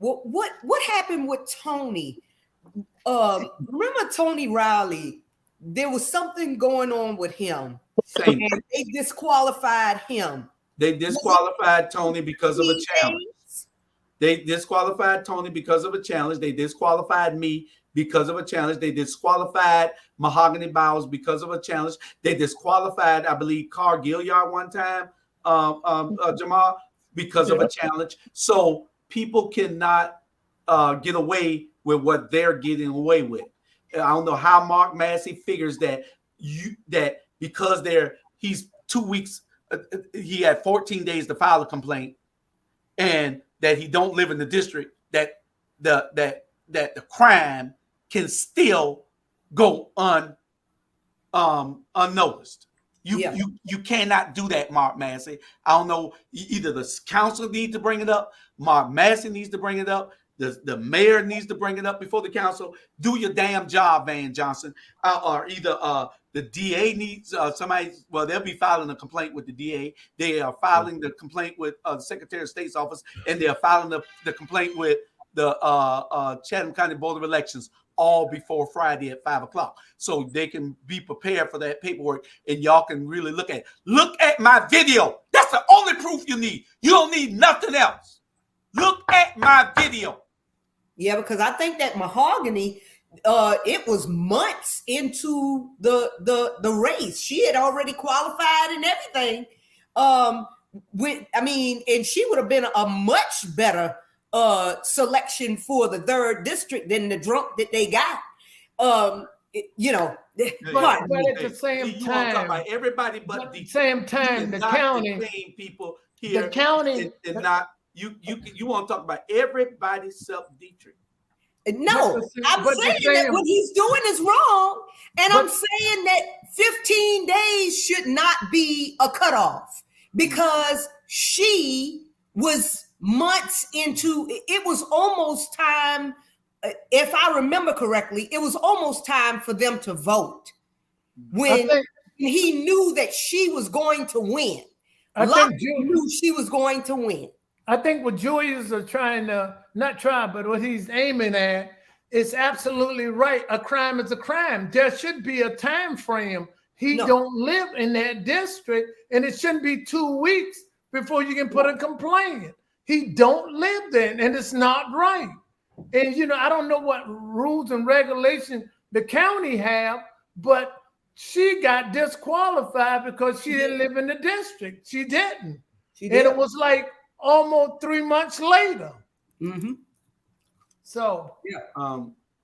what happened with Tony? Remember Tony Riley? There was something going on with him. Same. And they disqualified him. They disqualified Tony because of a challenge. They disqualified Tony because of a challenge. They disqualified me because of a challenge. They disqualified Mahogany Bowles because of a challenge. They disqualified, I believe, Carl Gilliard one time, Jamal, because of a challenge. So people cannot get away with what they're getting away with. I don't know how Mark Massey figures that because he's 2 weeks, he had 14 days to file a complaint, and that he don't live in the district, that the crime can still go unnoticed. You cannot do that, Mark Massey. I don't know. Either the council needs to bring it up, Mark Massey needs to bring it up, the mayor needs to bring it up before the council. Do your damn job, Van Johnson, or either the DA needs somebody. Well, they'll be filing a complaint with the DA. They are filing the complaint with the Secretary of State's office, and they are filing the complaint with the Chatham County Board of Elections, all before Friday at 5 o'clock, so they can be prepared for that paperwork, and y'all can really look at my video. That's the only proof you need. You don't need nothing else. Look at my video. Yeah, because I think that Mahogany, it was months into the race. She had already qualified and everything. And she would have been a much better selection for the 3rd district than the drunk that they got. But at the same time, talk about everybody but at the same time, the county people here, the county, and not you want to talk about everybody except Dietrich. No, I'm saying that what he's doing is wrong, and I'm saying that 15 days should not be a cutoff, because she was months into it. Was almost time, if I remember correctly, it was almost time for them to vote when he knew that she was going to win. Knew she was going to win. I think what Julius are trying to but what he's aiming at is absolutely right. A crime is a crime. There should be a time frame. He don't live in that district, and it shouldn't be 2 weeks before you can put a complaint. He don't live there, and it's not right. And I don't know what rules and regulations the county have, but she got disqualified because she didn't live in the district. She didn't. And it was like almost 3 months later. Mm-hmm. So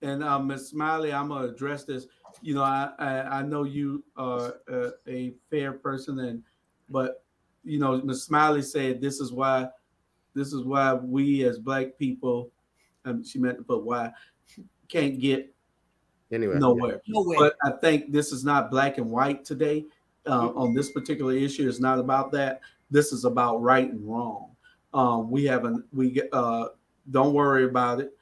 and Ms. Smiley, I'm gonna address this. I know you are a fair person, but Ms. Smiley said this is why we as Black people, she meant to put why, can't get nowhere. But I think this is not black and white today. On this particular issue, it's not about that. This is about right and wrong. Don't worry about it.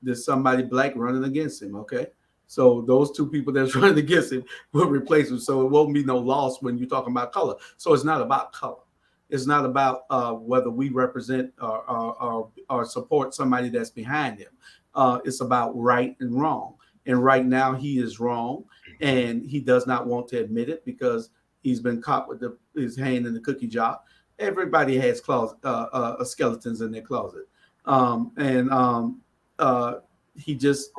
There's somebody Black running against him. Okay, so those 2 people that's running against him will replace him. So it won't be no loss when you're talking about color. So it's not about color. It's not about whether we represent or support somebody that's behind him. It's about right and wrong. And right now he is wrong, and he does not want to admit it because he's been caught with his hand in the cookie jar. Everybody has skeletons in their closet. He just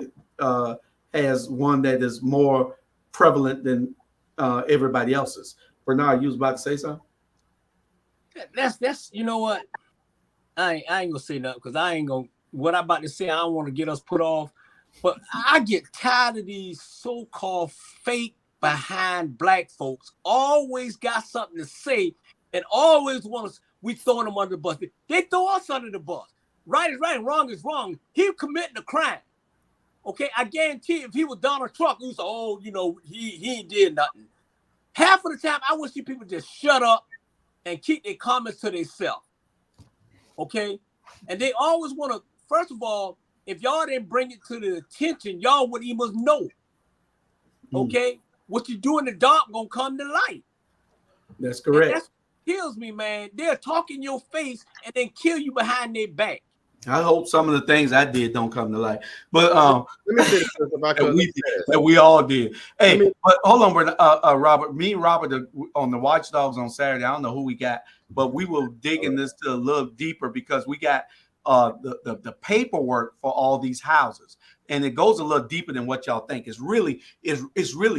has one that is more prevalent than everybody else's. Bernard, you was about to say something? That's you know what? I ain't gonna say nothing because what I'm about to say, I don't want to get us put off. But I get tired of these so-called fake behind Black folks. Always got something to say and always we throwing them under the bus. They throw us under the bus. Right is right and wrong is wrong. He committing a crime. Okay, I guarantee if he was Donald Trump, he was he ain't did nothing. Half of the time, I wish you people just shut up and keep their comments to themselves. Okay? And they always want to, first of all, if y'all didn't bring it to the attention, y'all wouldn't even know. Okay? What you do in the dark gonna come to light. That's correct. And that's what kills me, man. They'll talk in your face and then kill you behind their back. I hope some of the things I did don't come to light. But let me say this if I could. that we all did. Hey, me- but hold on, Robert. Me and Robert on the Watchdogs on Saturday. I don't know who we got, but we will dig in this to a little deeper because we got the paperwork for all these houses, and it goes a little deeper than what y'all think. It's really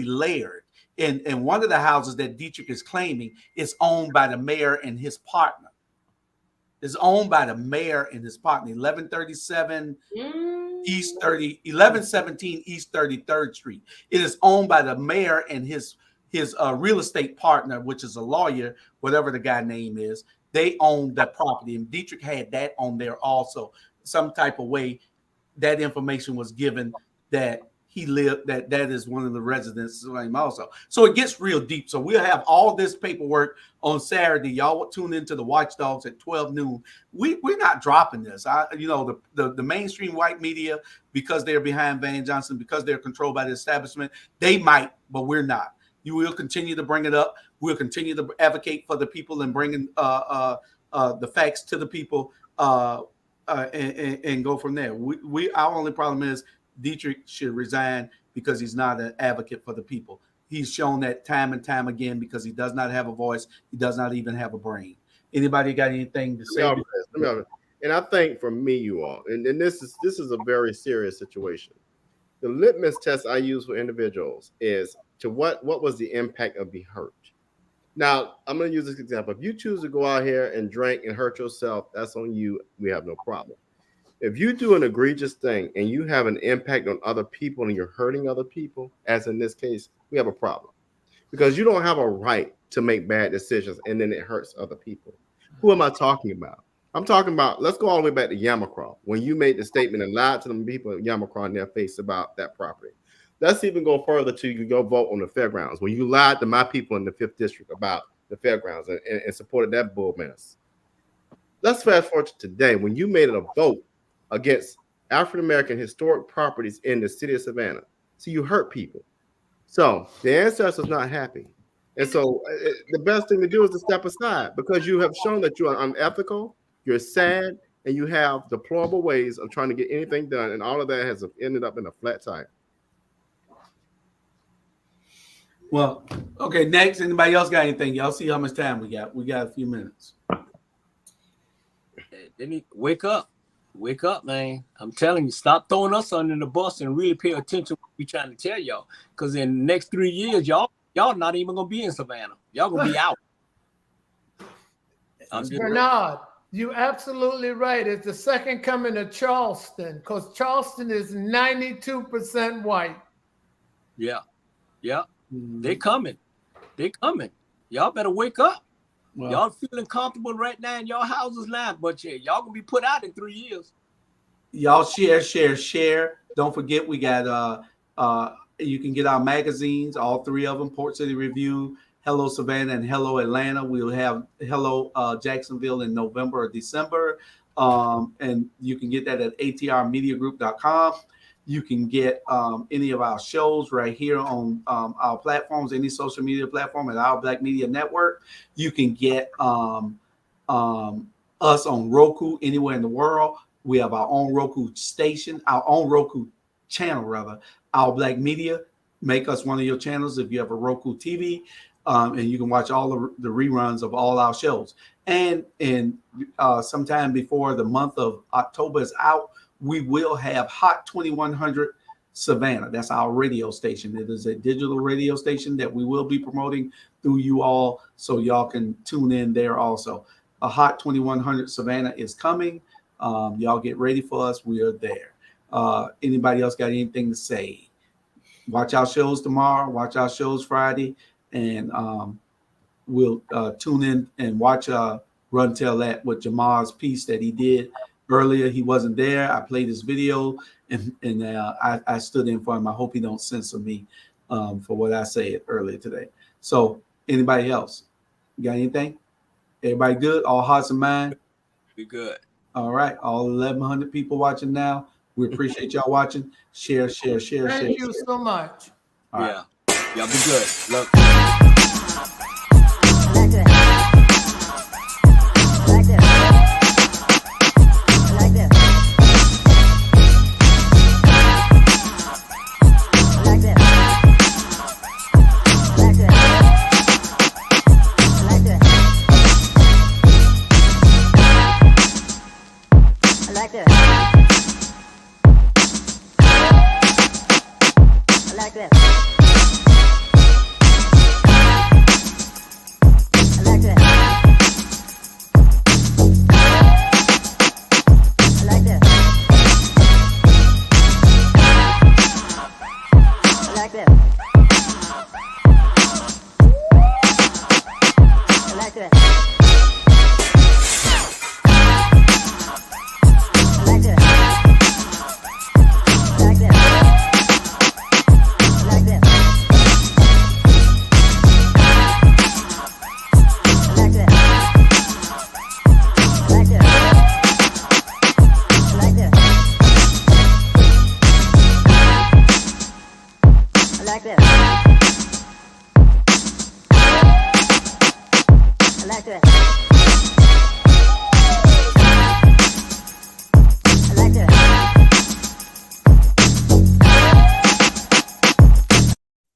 layered. And one of the houses that Dietrich is claiming is owned by the mayor and his partner. Is owned by the mayor and his partner. 1137 East 1117 East 33rd Street. It is owned by the mayor and his real estate partner, which is a lawyer, whatever the guy name is. They own that property, and Dietrich had that on there also. Some type of way that information was given that he lived, that is one of the residents also. So it gets real deep. So we'll have all this paperwork on Saturday. Y'all will tune into the Watchdogs at 12 noon. We're not dropping this. The mainstream white media, because they're behind Van Johnson, because they're controlled by the establishment, they might, but we're not. You will continue to bring it up. We'll continue to advocate for the people and bringing the facts to the people and go from there. Our only problem is Dietrich should resign because he's not an advocate for the people. He's shown that time and time again because he does not have a voice. He does not even have a brain. Anybody got anything to say? And I think for me, you all, and this is a very serious situation. The litmus test I use for individuals is to what was the impact of being hurt. Now, I'm going to use this example. If you choose to go out here and drink and hurt yourself, that's on you. We have no problem. If you do an egregious thing and you have an impact on other people and you're hurting other people, as in this case, we have a problem. Because you don't have a right to make bad decisions and then it hurts other people. Who am I talking about? I'm talking about, let's go all the way back to Yamacraw, when you made the statement and lied to them people at Yamacraw in their face about that property. Let's even go further to you go vote on the fairgrounds, when you lied to my people in the 5th district about the fairgrounds and supported that bull mess. Let's fast forward to today, when you made it a vote against African-American historic properties in the city of Savannah. So you hurt people. So the ancestors not happy. And so the best thing to do is to step aside because you have shown that you are unethical, you're sad, and you have deplorable ways of trying to get anything done. And all of that has ended up in a flat tire. Well, okay, next. Anybody else got anything? Y'all see how much time we got? We got a few minutes. They need to wake up. Wake up, man. I'm telling you, stop throwing us under the bus and really pay attention to what we're trying to tell y'all. Because in the next 3 years, y'all not even going to be in Savannah. Y'all going to be out. Bernard, you're absolutely right. It's the second coming of Charleston because Charleston is 92% white. Yeah. Yeah. They coming. They coming. Y'all better wake up. Well, y'all feeling comfortable right now in y'all houses now, but y'all gonna be put out in 3 years. Y'all share. Don't forget we got you can get our magazines, all 3 of them, Port City Review, Hello Savannah, and Hello Atlanta. We'll have Hello Jacksonville in November or December. And you can get that at atrmediagroup.com. You can get any of our shows right here on our platforms, any social media platform at Our Black Media Network. You can get us on Roku anywhere in the world. We have our own Roku station, our own Roku channel, rather. Our Black Media. Make us one of your channels if you have a Roku TV, and you can watch all the reruns of all our shows. And sometime before the month of October is out, we will have Hot 2100 Savannah. That's our radio station. It is a digital radio station that we will be promoting through you all, so y'all can tune in there also. A Hot 2100 Savannah is coming. Y'all get ready for us. We are there. Anybody else got anything to say? Watch our shows tomorrow. Watch our shows Friday. And we'll tune in and watch Run Tell That with Jamar's piece that he did earlier. He wasn't there. I played his video and I stood in for him. I hope he don't censor me for what I said earlier today. So anybody else got anything? Everybody good? All hearts and minds? Be good. All right. All 1,100 people watching now. We appreciate y'all watching. Share. Thank you so much. All right. Yeah. Y'all be good. Look. Like this. like that.